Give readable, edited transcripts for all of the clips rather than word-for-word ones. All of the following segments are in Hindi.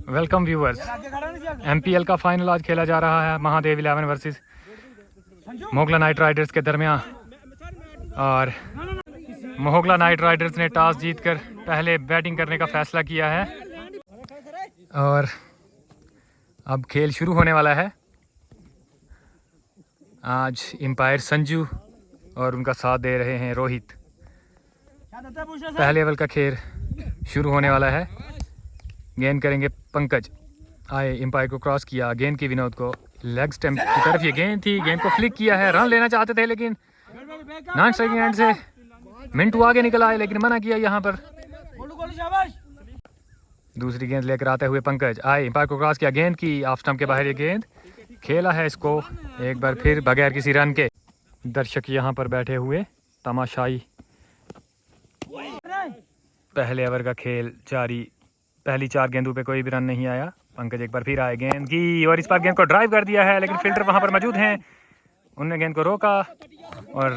Welcome viewers. एमपीएल का फाइनल आज खेला जा रहा है Mahadev 11 versus Mogla night Riders के दरमियान। और मोगला नाइट राइडर्स ने टॉस जीतकर पहले बैटिंग करने का फैसला किया है और अब खेल शुरू होने वाला है। आज एम्पायर संजू और उनका साथ दे रहे हैं रोहित। पहले ओवर का खेल शुरू होने वाला है। गेंद करेंगे पंकज। आए एम्पायर को क्रॉस किया, गेंद की विनोद को लेग स्टंप की तरफ ये गेंद थी, गेंद को फ्लिक किया है। रन लेना चाहते थे लेकिन नॉन स्ट्राइकिंग एंड से मिंटू आगे निकल आए लेकिन मना किया यहाँ पर। दूसरी गेंद लेकर आते हुए पंकज आए, एम्पायर को क्रॉस किया, गेंद की ऑफ स्टंप के बाहर ये गेंद। खेला है इसको एक बार फिर बगैर किसी रन के। दर्शक यहाँ पर बैठे हुए तमाशाई। पहले ओवर का खेल जारी। पहली 4 गेंदों पे कोई भी रन नहीं आया। पंकज एक बार फिर आए, गेंद की और इस बार गेंद को ड्राइव कर दिया है लेकिन फील्डर वहां पर मौजूद हैं, उनने गेंद को रोका और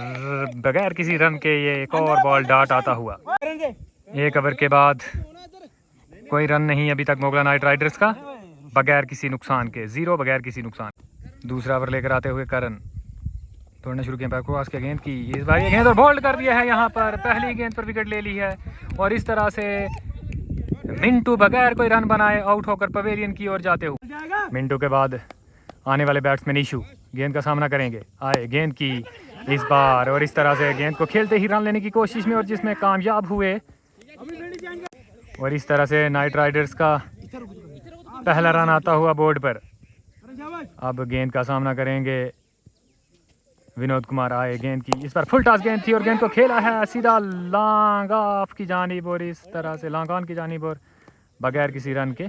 बगैर किसी रन के ये एक और बॉल डॉट आता हुआ। एक ओवर के बाद कोई रन नहीं अभी तक मोगला नाइट राइडर्स का, बगैर किसी नुकसान के 0 बगैर किसी नुकसान। दूसरा ओवर लेकर आते हुए करण तोड़ना शुरू किया, क्रॉस के गेंद की इस बार ये गेंद और बोल्ड कर दिया है यहाँ पर। पहली गेंद पर विकेट ले ली है और इस तरह से मिंटू बगैर कोई रन बनाए आउट होकर पवेलियन की ओर जाते हुए। मिंटू के बाद आने वाले बैट्समैन ईशू गेंद का सामना करेंगे। आए, गेंद की इस बार और इस तरह से गेंद को खेलते ही रन लेने की कोशिश में और जिसमें कामयाब हुए। और इस तरह से नाइट राइडर्स का पहला रन आता हुआ बोर्ड पर। अब गेंद का सामना करेंगे विनोद कुमार। आए, गेंद की इस बार फुल टॉस गेंद थी और गेंद को खेला है सीधा लॉन्ग ऑफ की जानिब और इस तरह से लॉन्ग ऑन की जानिब और बगैर किसी रन के।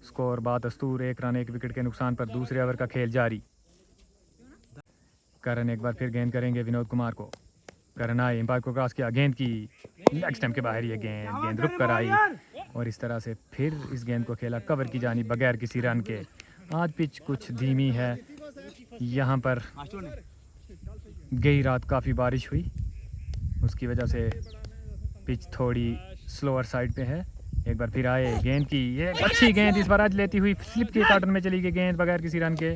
स्कोर बादस्तूर 1 रन 1 विकेट के नुकसान पर। दूसरे ओवर का खेल जारी। करण एक बार फिर गेंद करेंगे विनोद कुमार को। करण आए, एम्पायर को क्रॉस किया, गेंद की लेग स्टंप के बाहर ये गेंद रुक कर आई और इस तरह से फिर इस गेंद को खेला कवर की जानिब बगैर किसी रन के। आज पिच कुछ धीमी है, यहाँ पर गई रात काफ़ी बारिश हुई, उसकी वजह से पिच थोड़ी स्लोअर साइड पे है। एक बार फिर आए, गेंद की ये अच्छी गेंद इस बार आज लेती हुई स्लिप के पैटर्न में चली गई गेंद बगैर किसी रन के।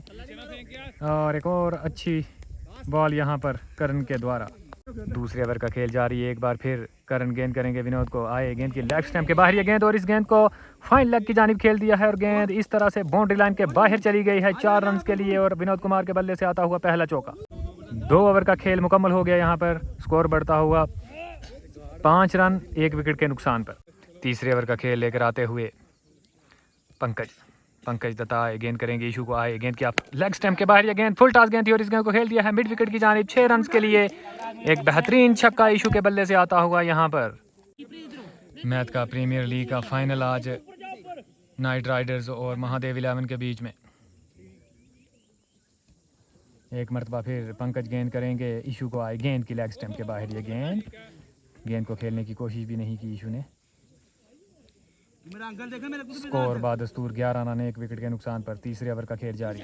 और एक और अच्छी बॉल यहाँ पर करण के द्वारा। दूसरे ओवर का खेल जारी। एक बार फिर करण गेंद करेंगे विनोद को। आए, गेंद की लेग स्टंप के बाहर ये गेंद और इस गेंद को फाइन लेग की जानिब खेल दिया है और गेंद इस तरह से बाउंड्री लाइन के बाहर चली गई है 4 रन के लिए और विनोद कुमार के बल्ले से आता हुआ पहला चौका। 2 ओवर का खेल मुकम्मल हो गया। यहाँ पर स्कोर बढ़ता हुआ 5 रन 1 विकेट के नुकसान पर। तीसरे ओवर का खेल लेकर आते हुए पंकज दत्ता आए, गेंद करेंगे ईशू को। आए, गेंद की आप लेग स्टंप के बाहर ये गेंद फुल टॉस गेंद थी और इस गेंद को खेल दिया है मिड विकेट की जानिब 6 रन के लिए। एक बेहतरीन छक्का ईशू के बल्ले से आता हुआ यहाँ पर। मैच का प्रीमियर लीग का फाइनल आज नाइट राइडर्स और महादेव 11 के बीच में। एक मरतबा फिर पंकज गेंद करेंगे ईशू को। आए, गेंद की लेग स्टंप के बाहर ये गेंद को खेलने की कोशिश भी नहीं की ईशू ने। स्कोर बादस्तूर 11 रन 1 विकेट के नुकसान पर। तीसरे ओवर का खेल जारी।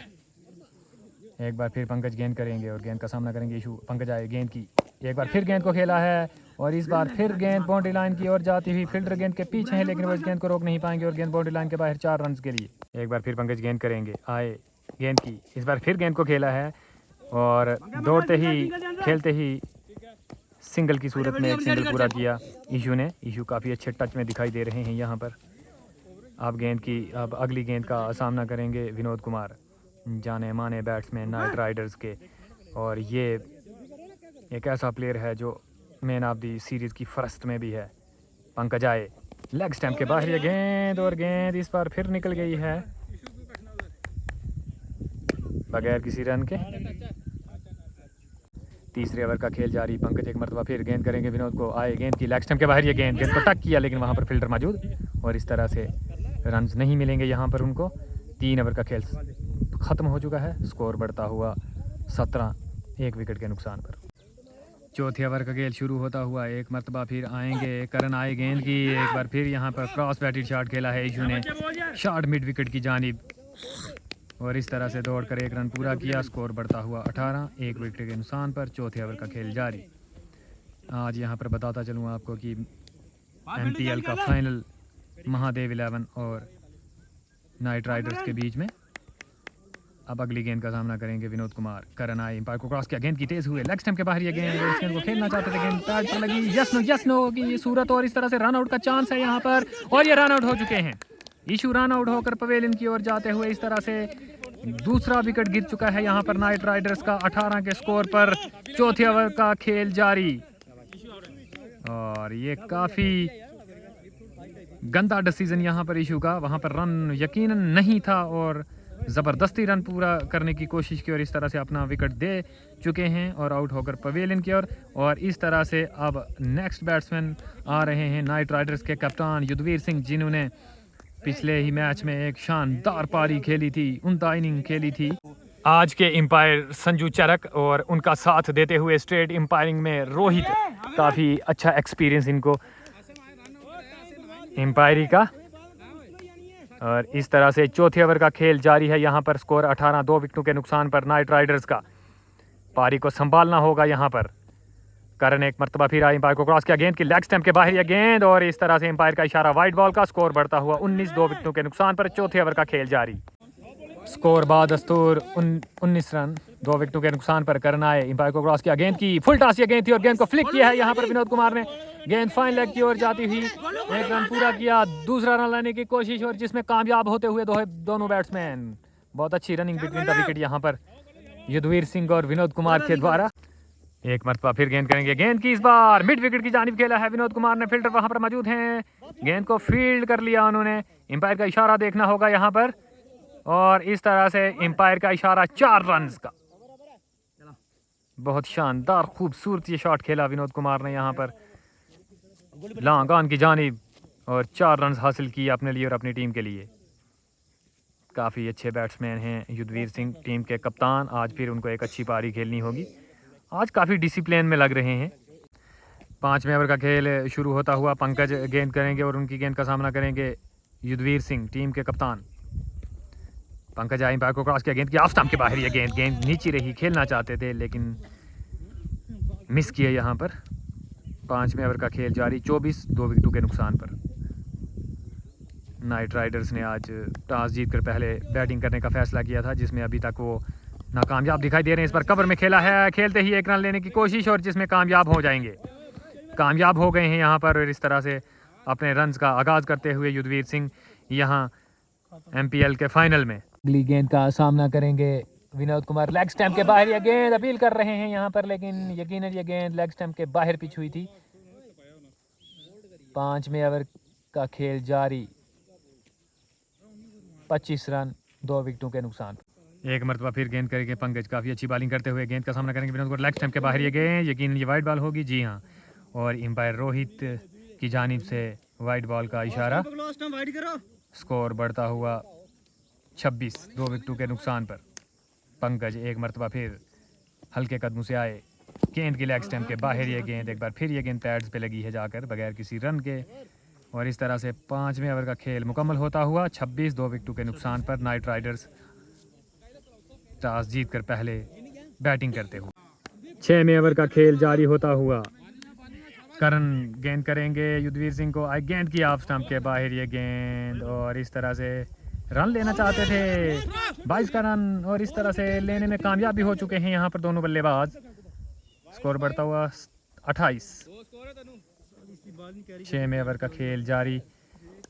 एक बार फिर पंकज गेंद करेंगे और गेंद का सामना करेंगे ईशू। पंकज आए, गेंद की एक बार फिर गेंद को खेला है और इस बार फिर गेंद बाउंड्री लाइन की ओर जाती हुई। फील्डर गेंद के पीछे है लेकिन वो इस गेंद को रोक नहीं पाएंगे और गेंद बाउंड्री लाइन के बाहर 4 रन के लिए। एक बार फिर पंकज गेंद करेंगे। आए, गेंद की इस बार फिर गेंद को खेला है और दौड़ते ही खेलते ही सिंगल की सूरत में एक सिंगल पूरा किया ईशू ने। ईशू काफ़ी अच्छे टच में दिखाई दे रहे हैं यहाँ पर। अब अगली गेंद का सामना करेंगे विनोद कुमार, जाने माने बैट्समैन नाइट राइडर्स के। और ये एक ऐसा प्लेयर है जो मैन ऑफ दी सीरीज़ की फहरिस्त में भी है। पंकज आए, लेग स्टंप के बाहर ये गेंद और गेंद इस बार फिर निकल गई है बगैर किसी रन के। तीसरे ओवर का खेल जारी। पंकज एक मरतबा फिर गेंद करेंगे विनोद को। आए, गेंद की लेग स्टंप के बाहर ये गेंद को टक किया लेकिन वहाँ पर फील्डर मौजूद और इस तरह से रन्स नहीं मिलेंगे यहाँ पर उनको। 3 ओवर का खेल ख़त्म हो चुका है। स्कोर बढ़ता हुआ 17 1 विकेट के नुकसान पर। चौथे ओवर का खेल शुरू होता हुआ एक मरतबा फिर आएंगे करण। आए, गेंद की एक बार फिर यहाँ पर क्रॉस बैटेड शॉट खेला है ईशू ने, शॉट मिड विकेट की जानिब और इस तरह से दौड़कर 1 रन पूरा किया। स्कोर बढ़ता हुआ 18 1 विकेट के नुकसान पर। चौथे ओवर का खेल जारी। आज यहाँ पर बताता चलूँ आपको कि एमपीएल का फाइनल महादेव 11 और नाइट राइडर्स के बीच में। अब अगली गेंद का सामना करेंगे विनोद कुमार। करण आए, एम्पायर को क्रॉस किया, गेंद की तेज हुए, लेग स्टंप के बाहर ये गेंद, इस गेंद को खेलना चाहते थे, गेंद पैड पर लगी, यस नो की ये सूरत, और इस तरह से रन आउट का चांस है यहाँ पर, और ये रन आउट हो चुके हैं। इशू रन आउट होकर पवेलियन की ओर जाते हुए इस तरह से दूसरा विकेट गिर चुका है यहाँ पर नाइट राइडर्स का। 18 के स्कोर पर चौथे ओवर का खेल जारी, और ये काफी गंदा डिसीजन यहाँ पर इशू का। वहां पर रन यकीनन नहीं था और ज़बरदस्ती रन पूरा करने की कोशिश की और इस तरह से अपना विकेट दे चुके हैं और आउट होकर पवेलियन की ओर। और इस तरह से अब नेक्स्ट बैट्समैन आ रहे हैं नाइट राइडर्स के कप्तान युद्धवीर सिंह, जिन्होंने पिछले ही मैच में एक शानदार पारी खेली थी, 39 इनिंग खेली थी। आज के एम्पायर संजू चरक और उनका साथ देते हुए स्ट्रेट एम्पायरिंग में रोहित, काफ़ी अच्छा एक्सपीरियंस इनको एम्पायरी का। और इस तरह से चौथे ओवर का खेल जारी है यहाँ पर। स्कोर 18, 2 विकेटों के नुकसान पर नाइट राइडर्स का। पारी को संभालना होगा यहाँ पर। करण एक मरतबा फिर आए, एम्पायर को क्रॉस किया, गेंद की लेग स्टंप के बाहर यह गेंद, और इस तरह से एम्पायर का इशारा वाइड बॉल का। स्कोर बढ़ता हुआ 19, 2 विकेटों के नुकसान पर चौथे ओवर का खेल जारी। स्कोर बादस्तूर 19 रन, 2 विकेटों के नुकसान पर करण आए, एम्पायर को क्रॉस किया, गेंद की फुल टॉस ये गेंद थी और गेंद को फ्लिक किया है यहाँ पर विनोद कुमार ने। गेंद फाइन लेग की ओर जाती हुई, एक रन पूरा किया, दूसरा रन लाने की कोशिश और जिसमें कामयाब होते हुए दोनों बैट्समैन। बहुत अच्छी रनिंग बिटवीन द विकेट यहाँ पर युद्धवीर सिंह और विनोद कुमार के द्वारा। एक मरतबा फिर गेंद करेंगे, गेंद की इस बार मिड विकेट की जानिब खेला है विनोद कुमार ने। फील्डर वहां पर मौजूद हैं, गेंद को फील्ड कर लिया उन्होंने। एम्पायर का इशारा देखना होगा यहाँ पर, और इस तरह से एम्पायर का इशारा 4 रन का। बहुत शानदार खूबसूरत ये शॉट खेला विनोद कुमार ने यहाँ पर लॉन्ग ऑन की जानिब, और 4 रन हासिल किए अपने लिए और अपनी टीम के लिए। काफ़ी अच्छे बैट्समैन हैं युद्धवीर सिंह, टीम के कप्तान। आज फिर उनको एक अच्छी पारी खेलनी होगी। आज काफ़ी डिसिप्लिन में लग रहे हैं। 5वें ओवर का खेल शुरू होता हुआ पंकज गेंद करेंगे और उनकी गेंद का सामना करेंगे युद्धवीर सिंह, टीम के कप्तान। पंकज आए, एम्पायर को क्रॉस किया, गेंद की ऑफ स्टंप के बाहर ये गेंद नीचे रही, खेलना चाहते थे लेकिन मिस किए यहाँ पर। 5वें ओवर का खेल जारी, 24, 2 विकेटों के नुकसान पर। नाइट राइडर्स ने आज टॉस जीतकर पहले बैटिंग करने का फैसला किया था, जिसमें अभी तक वो नाकामयाब दिखाई दे रहे हैं। इस पर कवर में खेला है, खेलते ही एक रन लेने की कोशिश और जिसमें कामयाब हो जाएंगे, कामयाब हो गए हैं यहाँ पर। और इस तरह से अपने रन्स का आगाज़ करते हुए युद्धवीर सिंह यहाँ MPL के फाइनल में। अगली गेंद का सामना करेंगे विनोद कुमार। लेग स्टंप के बाहर यह गेंद अपील कर रहे हैं यहाँ पर, लेकिन यकीनन ये गेंद लेग स्टंप के बाहर पिच हुई थी। 5वें ओवर का खेल जारी, 25 रन, 2 विकेटों के नुकसान। एक मरतबा फिर गेंद करेंगे पंकज, काफ़ी अच्छी बॉलिंग करते हुए गेंद का सामना करेंगे विनोद कुमार। लेग स्टंप के बाहर ये गेंद, यकीनन ये वाइड बॉल होगी, जी हाँ, और एम्पायर रोहित की जानिब से वाइड बॉल का इशारा। स्कोर बढ़ता हुआ 26, 2 विकेटों के नुकसान पर। पंकज एक मरतबा फिर हल्के कदमों से आए, गेंद की लेग स्टंप के बाहर ये गेंद, एक बार फिर ये गेंद पैड्स पे लगी है जाकर बगैर किसी रन के। और इस तरह से 5वें ओवर का खेल मुकम्मल होता हुआ 26, 2 विकेटों के नुकसान पर। नाइट राइडर्स टॉस जीतकर पहले बैटिंग करते हुए। 6वें ओवर का खेल जारी होता हुआ करण गेंद करेंगे युद्धवीर सिंह को, गेंद की ऑफ स्टंप के बाहर ये गेंद, और इस तरह से रन लेना चाहते थे, 22 का रन, और इस तरह से लेने में कामयाब भी हो चुके हैं यहाँ पर दोनों बल्लेबाज। स्कोर बढ़ता हुआ 28। 6वें ओवर का खेल जारी।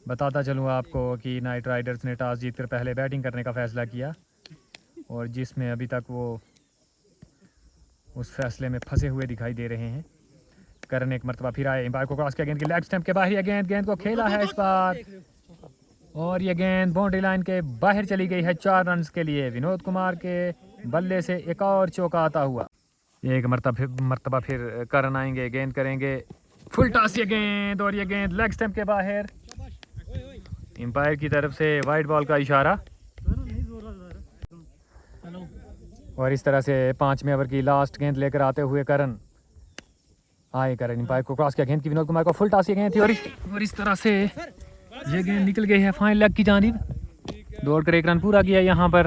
बताता चलूँ आपको कि नाइट राइडर्स ने टॉस जीतकर पहले बैटिंग करने का फैसला किया, और जिसमें अभी तक वो उस फैसले में फंसे हुए दिखाई दे रहे हैं। करण एक मरतबा फिर आए, एम्पायर को क्रॉस किया, गेंद की लेग स्टंप के बाहर यह गेंद को खेला है इस बार, और ये गेंद बाउंड्री लाइन के बाहर चली गई है 4 रन के लिए। विनोद कुमार के बल्ले से एक और चौका आता हुआ। एक मरतबा फिर करण आएंगे, गेंद करेंगे, फुल टॉस ये गेंद, और ये गेंद लेग स्टंप के बाहर। एम्पायर की तरफ से वाइड बॉल का इशारा। और इस तरह से 5वें ओवर की लास्ट गेंद लेकर आते हुए करण आए, करण एम्पायर को क्रॉस किया, गेंद की विनोद कुमार को फुल टॉस ये गेंद थी, और इस तरह से ये गेंद निकल गई है फाइन लेग की जानिब। दौड़कर 1 रन पूरा किया यहाँ पर।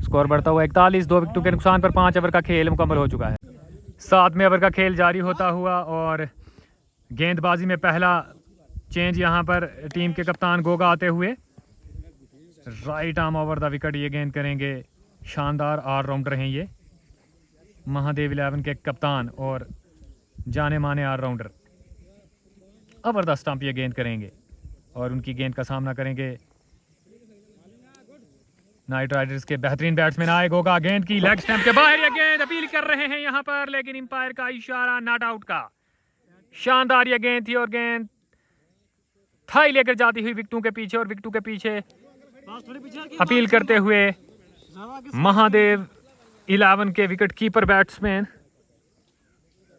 स्कोर बढ़ता हुआ 41, 2 विकेटों के नुकसान पर। 5 ओवर का खेल मुकम्मल हो चुका है। 7वें ओवर का खेल जारी होता हुआ, और गेंदबाजी में पहला चेंज यहाँ पर टीम के कप्तान गोगा आते हुए। Right arm over the wicket ये गेंद करेंगे। शानदार ऑलराउंडर हैं ये महादेव 11 के कप्तान और जाने माने ऑलराउंडर। जबरदस्त स्टंप ये गेंद करेंगे और उनकी गेंद का सामना करेंगे नाइट राइडर्स के बेहतरीन बैट्समैन आए गोगा। गेंद की लेग स्टंप के बाहर ये गेंद अपील कर रहे हैं यहाँ पर, लेकिन अंपायर का इशारा नॉट आउट का। शानदार ये गेंद थी और गेंद थाई लेकर जाती हुई विकेटों के पीछे, और विकेटों के पीछे अपील करते हुए महादेव 11 के विकेट कीपर बैट्समैन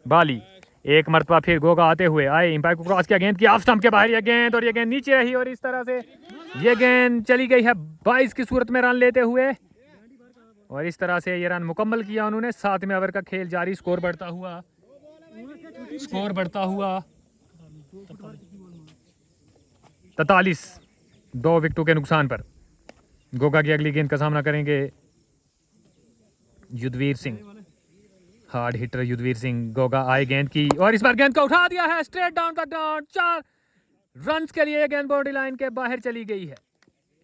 बाली। एक मरतबा फिर गोगा आते हुए आए, अंपायर को क्रॉस किया, गेंद की ऑफ स्टंप के बाहर ये गेंद, और ये गेंद नीचे रही और इस तरह से ये गेंद चली गई है 22 की सूरत में रन लेते हुए, और इस तरह से ये रन मुकम्मल किया उन्होंने। 7वें ओवर का खेल जारी, स्कोर बढ़ता हुआ 43, 2 विकेटों के नुकसान पर। गोगा की अगली गेंद का सामना करेंगे युद्धवीर सिंह, हार्ड हिटर युद्धवीर सिंह। गोगा आए गेंद की और इस बार गेंद को उठा दिया है straight down the down. 4 runs के लिए गेंद बाउंड्री लाइन के बाहर चली गई है।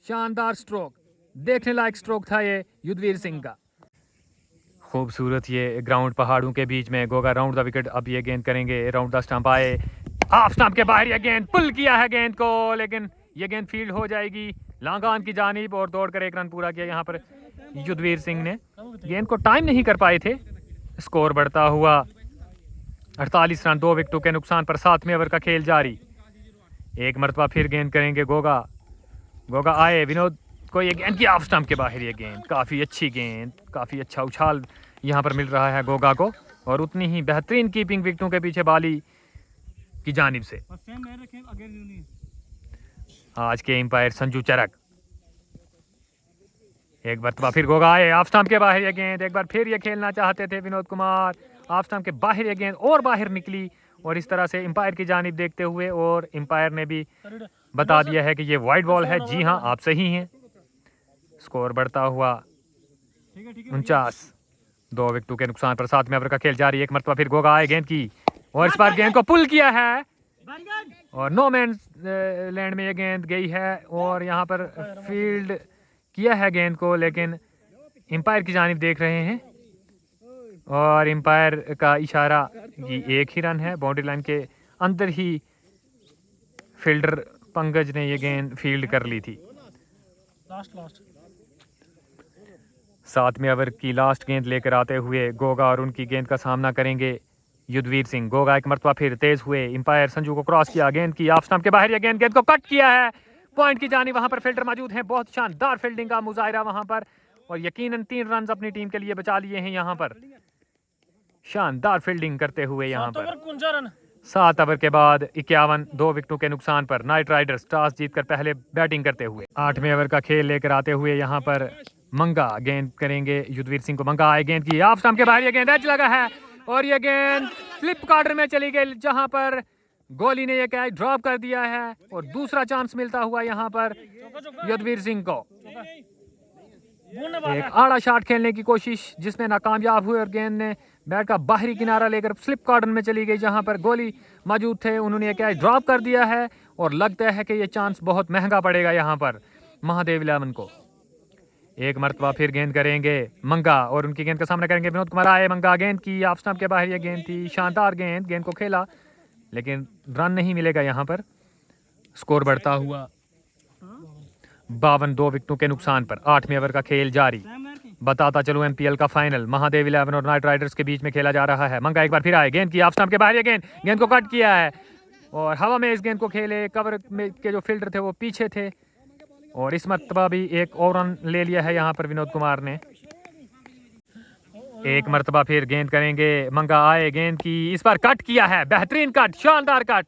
शानदार स्ट्रोक, देखने लायक स्ट्रोक था ये युद्धवीर सिंह का। खूबसूरत ये ग्राउंड पहाड़ों के बीच में। गोगा राउंड द विकेट, अब ये गेंद करेंगे राउंड द स्टंप। आए ऑफ स्टंप के बाहर ये गेंद पुल किया है गेंद को, लेकिन ये गेंद फील्ड हो जाएगी लांगान की जानिब, और दौड़कर 1 रन पूरा किया यहाँ पर युद्धवीर सिंह ने। गेंद को टाइम नहीं कर पाए थे। स्कोर बढ़ता हुआ 48 रन, 2 विकेटों के नुकसान पर। 7वें ओवर का खेल जारी। एक मरतबा फिर गेंद करेंगे गोगा। गोगा आए, विनोद को ये गेंद की ऑफ स्टंप के बाहर ये गेंद, काफ़ी अच्छी गेंद, काफ़ी अच्छा उछाल यहाँ पर मिल रहा है गोगा को, और उतनी ही बेहतरीन कीपिंग विकेटों के पीछे बाली की जानिब से। आज के अंपायर संजू चरक। एक मरतबा फिर गोगा आए, ऑफ स्टंप के बाहर ये गेंद, एक बार फिर ये खेलना चाहते थे विनोद कुमार। ऑफ स्टंप के बाहर ये गेंद और बाहर निकली, और इस तरह से अंपायर की जानिब देखते हुए, और अंपायर ने भी बता दिया है कि ये वाइड बॉल है। जी हाँ, आप सही हैं। स्कोर बढ़ता हुआ 49, 2 विकेटों के नुकसान पर। 7वें ओवर का खेल जारी। एक मरतबा फिर गोगा आए गेंद की, और इस बार गेंद को पुल किया है, और नो मैन लैंड में ये गेंद गई है, और यहाँ पर फील्ड किया है गेंद को, लेकिन अंपायर की जानिब देख रहे हैं, और अंपायर का इशारा कि 1 ही रन है। बाउंड्री लाइन के अंदर ही फील्डर पंकज ने ये गेंद फील्ड कर ली थी। 7वें ओवर की लास्ट गेंद लेकर आते हुए गोगा और उनकी गेंद का सामना करेंगे युद्धवीर सिंह। गोगा एक मरतबा फिर तेज हुए, अंपायर संजू को क्रॉस किया, गेंद की ऑफ स्टंप के बाहर ये गेंद को कट किया है पॉइंट की जानिब। वहां पर फील्डर मौजूद हैं, बहुत शानदार फील्डिंग का मुजाहिरा वहां पर, और यकीनन 3 रन अपनी टीम के लिए बचा लिए हैं यहाँ पर, शानदार फील्डिंग करते हुए यहाँ पर। 7 ओवर के बाद 51, 2 विकेटों के नुकसान पर। नाइट राइडर्स टॉस जीतकर पहले बैटिंग करते हुए 8वें ओवर का खेल लेकर आते हुए यहाँ पर मंगा गेंद करेंगे युद्धवीर सिंह को। मंगा आए, गेंद की ऑफ स्टंप के बाहर ये गेंद एज लगा है, और ये गेंद स्लिप कॉर्नर में चली गई, जहां पर गोली ने ये कैच ड्रॉप कर दिया है, और दूसरा चांस मिलता हुआ यहाँ पर युद्धवीर सिंह को। एक आड़ा शॉट खेलने की कोशिश जिसमें नाकामयाब हुए, और गेंद ने बैट का बाहरी किनारा लेकर स्लिप कॉर्नर में चली गई, जहां पर गोली मौजूद थे। उन्होंने ये कैच ड्रॉप कर दिया है, और लगता है कि ये चांस बहुत महंगा पड़ेगा यहाँ पर महादेव 11 को। एक मरतबा फिर गेंद करेंगे मंगा, और उनकी गेंद का सामना करेंगे विनोद कुमार। आए मंगा, गेंद की ऑफ स्टंप के बाहर ये गेंद थी, शानदार गेंद को खेला, लेकिन रन नहीं मिलेगा यहाँ पर। स्कोर बढ़ता हुआ 52, 2 विकेटों के नुकसान पर। 8वें ओवर का खेल जारी। बताता चलूं एमपीएल का फाइनल महादेव 11 और नाइट राइडर्स के बीच में खेला जा रहा है। मंगा एक बार फिर आए, गेंद की ऑफ स्टंप के बाहर ये गेंद को कट किया है, और हवा में इस गेंद को खेले। कवर में के जो फील्डर थे वो पीछे थे, और इस मरतबा भी एक और रन ले लिया है यहाँ पर विनोद कुमार ने। एक मरतबा फिर गेंद करेंगे मंगा। आए, गेंद की इस बार कट किया है, बेहतरीन कट, शानदार कट,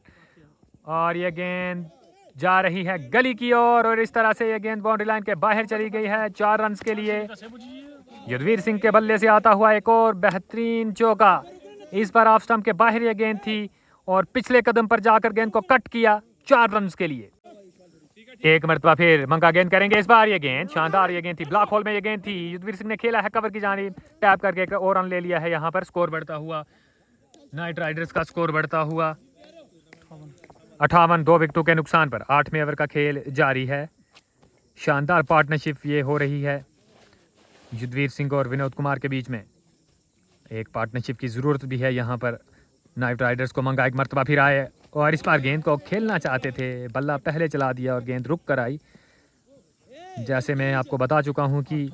और ये गेंद जा रही है गली की ओर, और इस तरह से ये गेंद बाउंड्री लाइन के बाहर चली गई है 4 रन के लिए। युद्धवीर सिंह के बल्ले से आता हुआ एक और बेहतरीन चौका। इस बार ऑफ स्टंप के बाहर ये गेंद थी, और पिछले कदम पर जाकर गेंद को कट किया 4 रन के लिए। एक मरतबा फिर मंगा गेंद करेंगे, इस बार ये गेंद शानदार ये गेंद थी, ब्लॉक होल में ये गेंद थी। युद्धवीर सिंह ने खेला है कवर की जानिब, टैप करके एक और रन ले लिया है यहाँ पर। स्कोर बढ़ता हुआ नाइट राइडर्स का स्कोर बढ़ता हुआ 58, 2 विकेटों के नुकसान पर। 8वें ओवर का खेल जारी है। शानदार पार्टनरशिप ये हो रही है युद्धवीर सिंह और विनोद कुमार के बीच में। एक पार्टनरशिप की ज़रूरत भी है यहाँ पर। नाइट राइडर्स को मंगा एक मरतबा फिर आए और इस बार गेंद को खेलना चाहते थे, बल्ला पहले चला दिया और गेंद रुक कर आई। जैसे मैं आपको बता चुका हूँ कि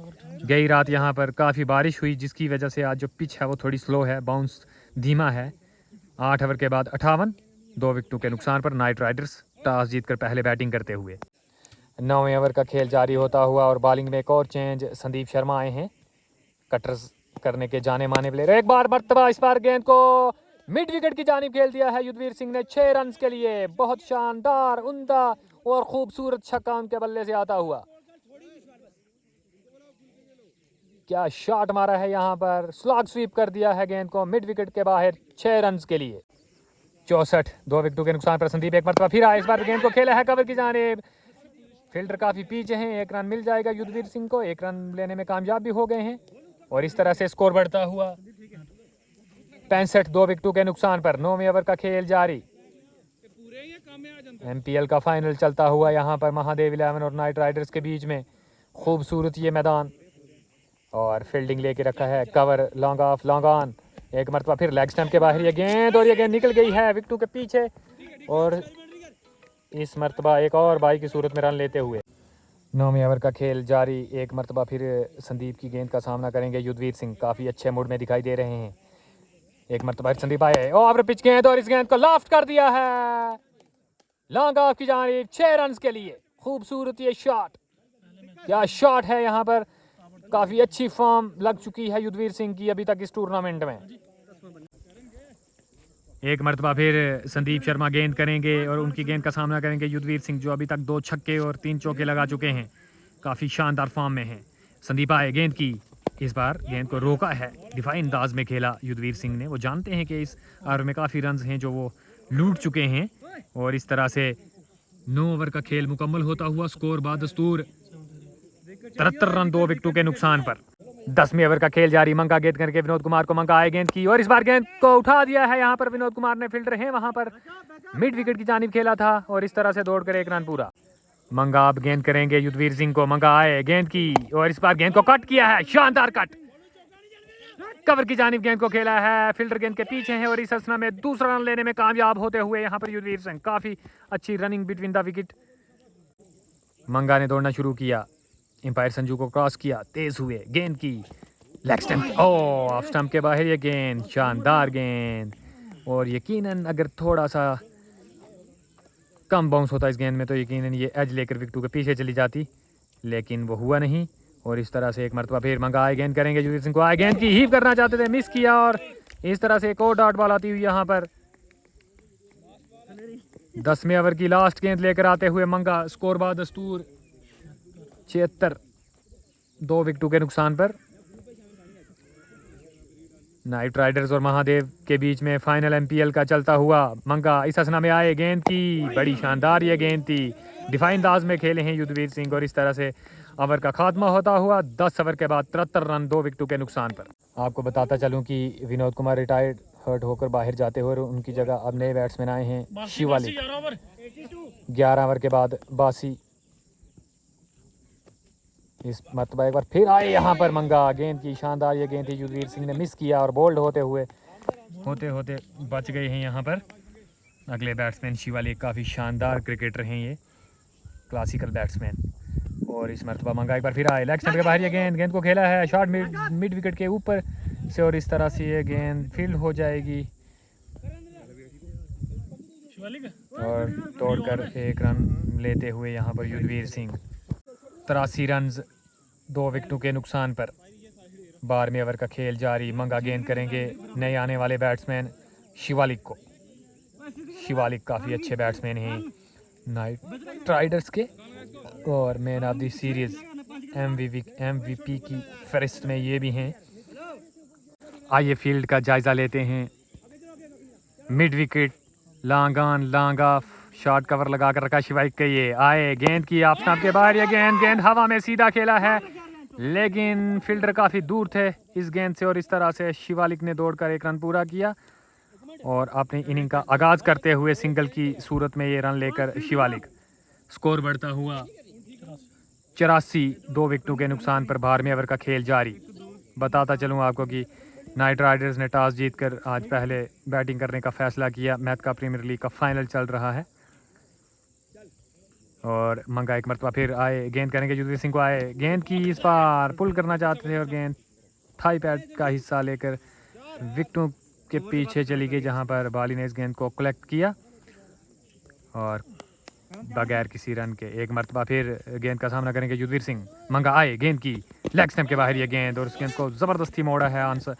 गई रात यहाँ पर काफ़ी बारिश हुई, जिसकी वजह से आज जो पिच है वो थोड़ी स्लो है, बाउंस धीमा है। 8 ओवर के बाद 58, 2 विकेटों के नुकसान पर नाइट राइडर्स टॉस जीतकर पहले बैटिंग करते हुए। 9वें ओवर का खेल जारी होता हुआ और बॉलिंग में एक और चेंज, संदीप शर्मा आए हैं, कटर्स करने के जाने माने प्लेयर। एक बार मरतबा इस बार गेंद को मिड विकेट की जानिब खेल दिया है युद्धवीर सिंह ने 6 रन के लिए। बहुत शानदार, उम्दा और खूबसूरत छक्का उनके बल्ले से आता हुआ। क्या शॉट मारा है यहाँ पर, स्लॉग स्वीप कर दिया है गेंद को मिड विकेट के बाहर 6 रन के लिए। 64, 2 विकेटों के नुकसान पर संदीप एक मरतबा फिर आए। इस बार गेंद को खेला है कवर की जानिब, फील्डर काफी पीछे हैं, 1 रन मिल जाएगा युद्धवीर सिंह को। 1 रन लेने में कामयाब भी हो गए हैं और इस तरह से स्कोर बढ़ता हुआ 65, 2 विकेटों के नुकसान पर 9वें ओवर का खेल जारी। एमपीएल का फाइनल चलता हुआ यहाँ पर महादेव 11 और नाइट राइडर्स के बीच में। खूबसूरत ये मैदान और फील्डिंग लेके रखा है, cover long off long on. एक मरतबा फिर लेग स्टंप के बाहर ये गेंद और ये गेंद निकल गई है विकेटों के पीछे और इस मरतबा एक और बाई की सूरत में रन लेते हुए 9वें ओवर का खेल जारी। एक मरतबा फिर संदीप की गेंद का सामना करेंगे युद्धवीर सिंह, काफ़ी अच्छे मूड में दिखाई दे रहे हैं। एक मरतबा संदीप आए और पिच गेंद और इस गेंद को लॉफ्ट कर दिया है लॉन्ग ऑफ की जानिब 6 रन के लिए। खूबसूरत ये शॉट, क्या शॉट है यहाँ पर। काफ़ी अच्छी फॉर्म लग चुकी है युद्धवीर सिंह की अभी तक इस टूर्नामेंट में। एक मरतबा फिर संदीप शर्मा गेंद करेंगे और उनकी गेंद का सामना करेंगे युद्धवीर सिंह, जो अभी तक 2 छक्के और 3 चौके लगा चुके हैं, काफ़ी शानदार फॉर्म में हैं। संदीप आए, गेंद की, इस बार गेंद को रोका है, दिफाई अंदाज में खेला युद्धवीर सिंह ने। वो जानते हैं कि इस ओवर में काफ़ी रन हैं जो वो लूट चुके हैं और इस तरह से 9 ओवर का खेल मुकम्मल होता हुआ स्कोर बादस्तूर 73 रन 2 विकेटों के नुकसान पर। 10वें ओवर का खेल जारी। मंगा गेंद करके विनोद कुमार को मंगा आए गेंद की और इस बार गेंद को उठा दिया है यहाँ पर विनोद कुमार ने। फील्डर हैं वहां पर, मिड विकेट की जानिब खेला था और इस तरह से दौड़कर 1 रन पूरा। मंगा अब गेंद करेंगे युद्धवीर सिंह को, मंगा आए गेंद की और इस बार गेंद को कट किया है, शानदार कट, कवर की जानिब गेंद को खेला है। फील्डर गेंद के पीछे है और इस असना में दूसरा रन लेने में कामयाब होते हुए यहाँ पर युद्धवीर सिंह। काफी अच्छी रनिंग बिटवीन द विकेट। मंगा ने दौड़ना शुरू किया, एम्पायर संजू को क्रॉस किया, तेज हुए, गेंद की लेग स्टंप, ऑफ स्टंप के बाहर ये गेंद, शानदार गेंद। और यकीनन अगर थोड़ा सा कम बाउंस होता इस गेंद में तो यकीनन ये एज लेकर विकेटों के पीछे चली जाती, लेकिन वो हुआ नहीं। और इस तरह से एक मरतबा फिर मंगा आए गेंद करेंगे युद्धवीर सिंह को, आए गेंद की हीव करना चाहते थे, मिस किया और इस तरह से एक और डॉट बॉल आती हुई यहाँ पर 10वें ओवर की लास्ट गेंद लेकर आते हुए मंगा। स्कोर बादस्तूर 76, 2 विकेटों के नुकसान पर। नाइट राइडर्स और महादेव के बीच में फाइनल एमपीएल का चलता हुआ। मंगा इस असना में आए, गेंद की, बड़ी शानदार ये गेंद थी, डिफाइन अंदाज में खेले हैं युद्धवीर सिंह और इस तरह से ओवर का खात्मा होता हुआ 10 ओवर के बाद 73 रन 2 विकेटों के नुकसान पर। आपको बताता चलूं कि विनोद कुमार रिटायर्ड हर्ट होकर बाहर जाते हुए उनकी जगह अब नए बैट्समैन आए हैं शिवालिक। 11 ओवर के बाद 82, इस मरतबा एक बार फिर आए यहाँ पर मंगा, गेंद की, शानदार ये गेंद थी, युद्धवीर सिंह ने मिस किया और बोल्ड होते बच गए हैं यहाँ पर अगले बैट्समैन शिवालिक। काफ़ी शानदार क्रिकेटर हैं ये, क्लासिकल बैट्समैन। और इस मरतबा मंगा एक बार फिर आए, लेग स्टंप के बाहर ये गेंद को खेला है शॉर्ट मिड विकेट के ऊपर से और इस तरह से ये गेंद फील्ड हो जाएगी और तोड़कर 1 रन लेते हुए यहाँ पर युद्धवीर सिंह। 83 रन 2 विकेटों के नुकसान पर। 12वें ओवर का खेल जारी। मंगा गेंद करेंगे नए आने वाले बैट्समैन शिवालिक को। शिवालिक काफ़ी अच्छे बैट्समैन हैं नाइट राइडर्स के और man of the series MVP की फहरिस्त में ये भी हैं। आइए फील्ड का जायज़ा लेते हैं। Mid wicket, long on long off, short cover लगा कर रखा शिवालिक के। ये आए, गेंद की, ऑफ स्टंप के बाहर ये गेंद हवा में सीधा खेला है, लेकिन फील्डर काफ़ी दूर थे इस गेंद से और इस तरह से शिवालिक ने दौड़कर 1 रन पूरा किया और अपनी इनिंग का आगाज़ करते हुए सिंगल की सूरत में ये रन लेकर शिवालिक। स्कोर बढ़ता हुआ 84 2 विकेटों के नुकसान पर 12वें ओवर का खेल जारी। बताता चलूँ आपको कि नाइट राइडर्स ने टॉस जीतकर आज पहले बैटिंग करने का फैसला किया। मैथ का प्रीमियर लीग का फाइनल चल रहा है और मंगा एक मरतबा फिर आए, गेंद करेंगे युद्धवीर सिंह को, आए गेंद की इस बार पुल करना चाहते थे और गेंद थाई पैड का हिस्सा लेकर विकेटों के पीछे चली गई, जहां पर बाली ने इस गेंद को कलेक्ट किया और बगैर किसी रन के एक मरतबा फिर गेंद का सामना करेंगे युद्धवीर सिंह। मंगा आए, गेंद की लेग स्टंप के बाहर ये गेंद और उस गेंद को ज़बरदस्ती मोड़ा है आंसर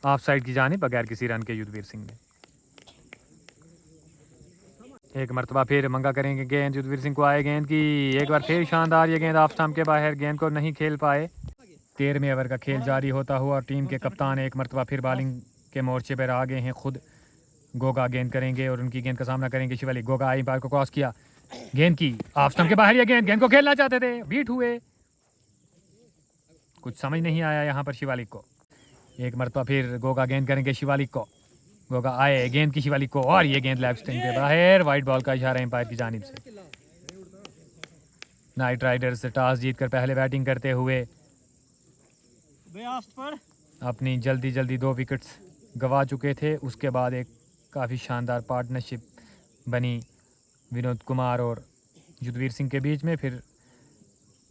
ऑफ साइड की जानिब बगैर किसी रन के युद्धवीर सिंह ने। एक मरतबा फिर मंगा करेंगे गेंद, युद्धवीर सिंह को आए, गेंद की एक बार फिर शानदार ये गेंद ऑफ स्टंप के बाहर, गेंद को नहीं खेल पाए। 13वें ओवर का खेल जारी होता हुआ और टीम के कप्तान एक मरतबा फिर बॉलिंग के मोर्चे पर आ गए हैं खुद। गोगा गेंद करेंगे और उनकी गेंद का सामना करेंगे शिवालिक। गोगा आई पार को क्रॉस किया, गेंद की ऑफ स्टंप के बाहर ये गेंद को खेलना चाहते थे, बीट हुए, कुछ समझ नहीं आया यहाँ पर शिवालिक को। एक मरतबा फिर गोगा गेंद करेंगे शिवालिक को, गोगा आए, गेंद की शिवालिक को और ये गेंद लेग स्टंप के बाहर, वाइट बॉल का इशारा एम्पायर की जानिब से। नाइट राइडर्स टॉस जीतकर पहले बैटिंग करते हुए अपनी जल्दी 2 विकेट्स गंवा चुके थे। उसके बाद एक काफ़ी शानदार पार्टनरशिप बनी विनोद कुमार और युद्धवीर सिंह के बीच में। फिर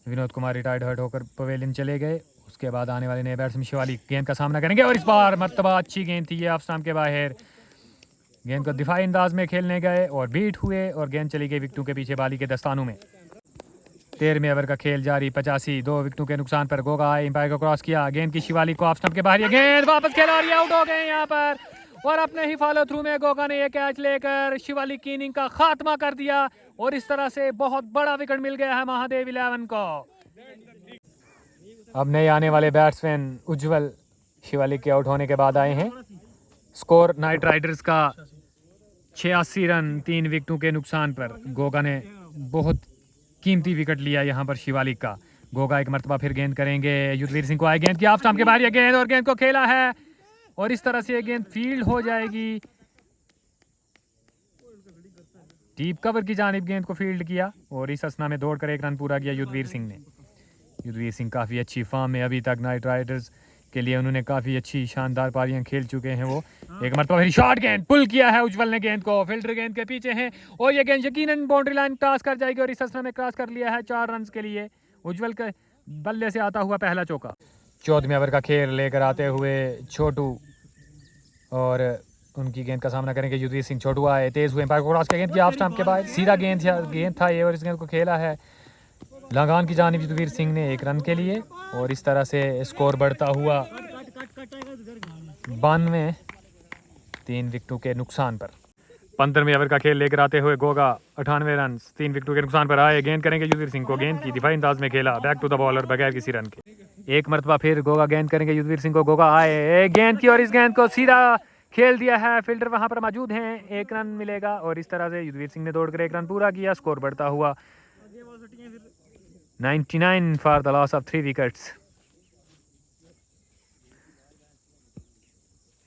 विनोद कुमार रिटायर्ड हर्ट होकर पवेलियन चले गए। उसके बाद आने वाले नए बैट्समैन शिवालिक गेंद का सामना करेंगे और इस बार मरतबा अच्छी गेंद थी ये ऑफ स्टंप के बाहर, गेंद को दिफाई अंदाज में खेलने गए और बीट हुए और गेंद चली गई विकेटों के पीछे बाली के दस्तानों में। 13वें ओवर का खेल जारी, 85 2 विकेटों के नुकसान पर। गोगा आए, एम्पायर को क्रॉस किया, गेंद की शिवालिक को ऑफ स्टंप के बाहर, ये गेंद वापस खेला और ये आउट हो गए यहाँ पर और अपने ही फॉलो थ्रू में गोगा ने ये कैच लेकर शिवालिक की इनिंग का खात्मा कर दिया और इस तरह से बहुत बड़ा विकेट मिल गया है महादेव 11 को। अब नए आने वाले बैट्समैन उज्जवल शिवालिक के आउट होने के बाद आए हैं। स्कोर नाइट राइडर्स का 86 रन 3 विकेटों के नुकसान पर। गोगा ने बहुत कीमती विकेट लिया यहाँ पर शिवालिक का। गोगा एक मरतबा फिर गेंद करेंगे, युद्धवीर सिंह को आए, गेंद की ऑफ स्टंप के बाहर ये गेंद और गेंद को खेला है और इस तरह से ये गेंद फील्ड हो जाएगी। डीप कवर की जानिब गेंद को फील्ड किया और इस असना में दौड़कर 1 रन पूरा किया युद्धवीर सिंह ने। युद्धवीर सिंह काफ़ी अच्छी फॉर्म में अभी तक नाइट राइडर्स के लिए, उन्होंने काफ़ी अच्छी शानदार पारियां खेल चुके हैं वो। एक मरतबा फिर शॉट, गेंद पुल किया है उज्जवल ने गेंद को, फील्डर गेंद के पीछे हैं और ये गेंद यकीनन बाउंड्री लाइन क्रॉस कर जाएगी और इस असना में क्रॉस कर लिया है 4 रन के लिए उज्जवल के बल्ले से आता हुआ पहला चौका। 14वें ओवर का खेल लेकर आते हुए छोटू और उनकी गेंद का सामना करेंगे युद्धवीर सिंह। छोटू आए, तेज हुए, एम्पायर को क्रॉस किया, गेंद की ऑफ स्टंप के बाद सीधा गेंद था ये और इस गेंद को खेला है लगान की जानिब युद्धवीर सिंह ने 1 रन के लिए और इस तरह से स्कोर बढ़ता हुआ 92 3 विकेटों के नुकसान पर। 15वें ओवर का खेल लेकर आते हुए गोगा 98 रन 3 विकेटों के नुकसान पर आए, गेंद करेंगे युद्धवीर सिंह को, गेंद की दिफाई अंदाज में खेला, बैक टू द बॉलर बगैर किसी रन के। एक मरतबा फिर गोगा गेंद करेंगे युद्धवीर सिंह को, गोगा आए, गेंद की और इस गेंद को सीधा खेल दिया है, फील्डर वहां पर मौजूद हैं, 1 रन मिलेगा और इस तरह से युद्धवीर सिंह ने दौड़कर 1 रन पूरा किया। स्कोर बढ़ता हुआ 99 for the loss of 3 wickets.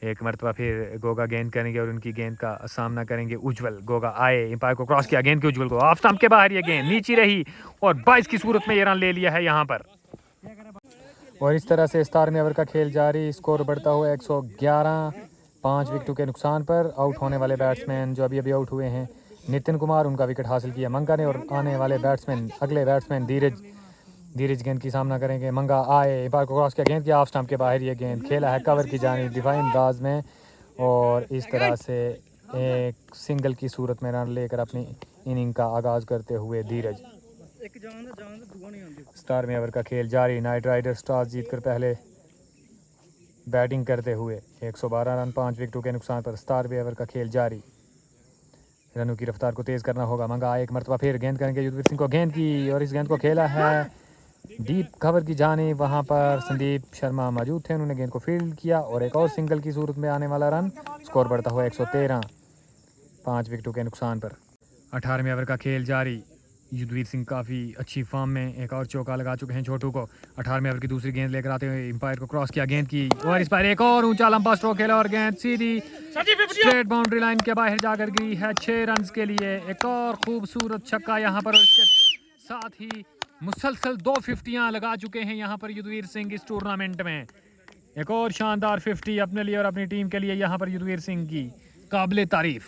एक मरतबा फिर गोगा गेंद करेंगे और उनकी गेंद का सामना करेंगे उज्जवल। गोगा आए, एम्पायर को क्रॉस किया, गेंद की उज्जवल को ऑफ स्टंप के बाहर ये गेंद नीचे रही और 22 की सूरत में ये रन ले लिया है यहाँ पर और इस तरह से 17वें ओवर का खेल जारी, स्कोर बढ़ता हुआ 111 5 विकेटों के नुकसान पर। आउट होने वाले बैट्समैन जो अभी आउट हुए हैं नितिन कुमार, उनका विकेट हासिल किया मंगा ने और आने वाले बैट्समैन अगले बैट्समैन धीरज गेंद की सामना करेंगे। मंगा आए, एम्पायर को क्रॉस किया, गेंद की ऑफ स्टंप के बाहर ये गेंद खेला है कवर की जानिब दिफाई अंदाज में और इस तरह से एक सिंगल की सूरत में रन लेकर अपनी इनिंग का आगाज़ करते हुए धीरज। 17वें ओवर का खेल जारी, नाइट राइडर्स टॉस जीतकर पहले बैटिंग करते हुए 112 रन 5 विकेटों के नुकसान पर। 17वें ओवर का खेल जारी, रनों की रफ्तार को तेज़ करना होगा। मंगा एक मरतबा फिर गेंद करेंगे युद्धवीर सिंह को, गेंद की और इस गेंद को खेला है डीप कवर की जानिब, वहां पर संदीप शर्मा मौजूद थे, उन्होंने गेंद को फील्ड किया और एक और सिंगल की सूरत में आने वाला रन। स्कोर बढ़ता हुआ 113 5 विकेटों के नुकसान पर। 18वें ओवर का खेल जारी, युद्धवीर सिंह काफ़ी अच्छी फॉर्म में एक और चौका लगा चुके हैं छोटू को। 18वें ओवर की दूसरी गेंद लेकर आते हुए एम्पायर को क्रॉस किया, गेंद की और इस पर एक और ऊंचा लंबा स्ट्रोक खेला और गेंद सीधी स्ट्रेट बाउंड्री लाइन के बाहर जाकर गिरी है 6 रन के लिए। एक और खूबसूरत छक्का यहाँ पर, इसके साथ ही मुसलसल 2 फिफ्टियां लगा चुके हैं यहाँ पर युद्धवीर सिंह इस टूर्नामेंट में। एक और शानदार 50 अपने लिए और अपनी टीम के लिए यहाँ पर युद्धवीर सिंह की काबिले तारीफ।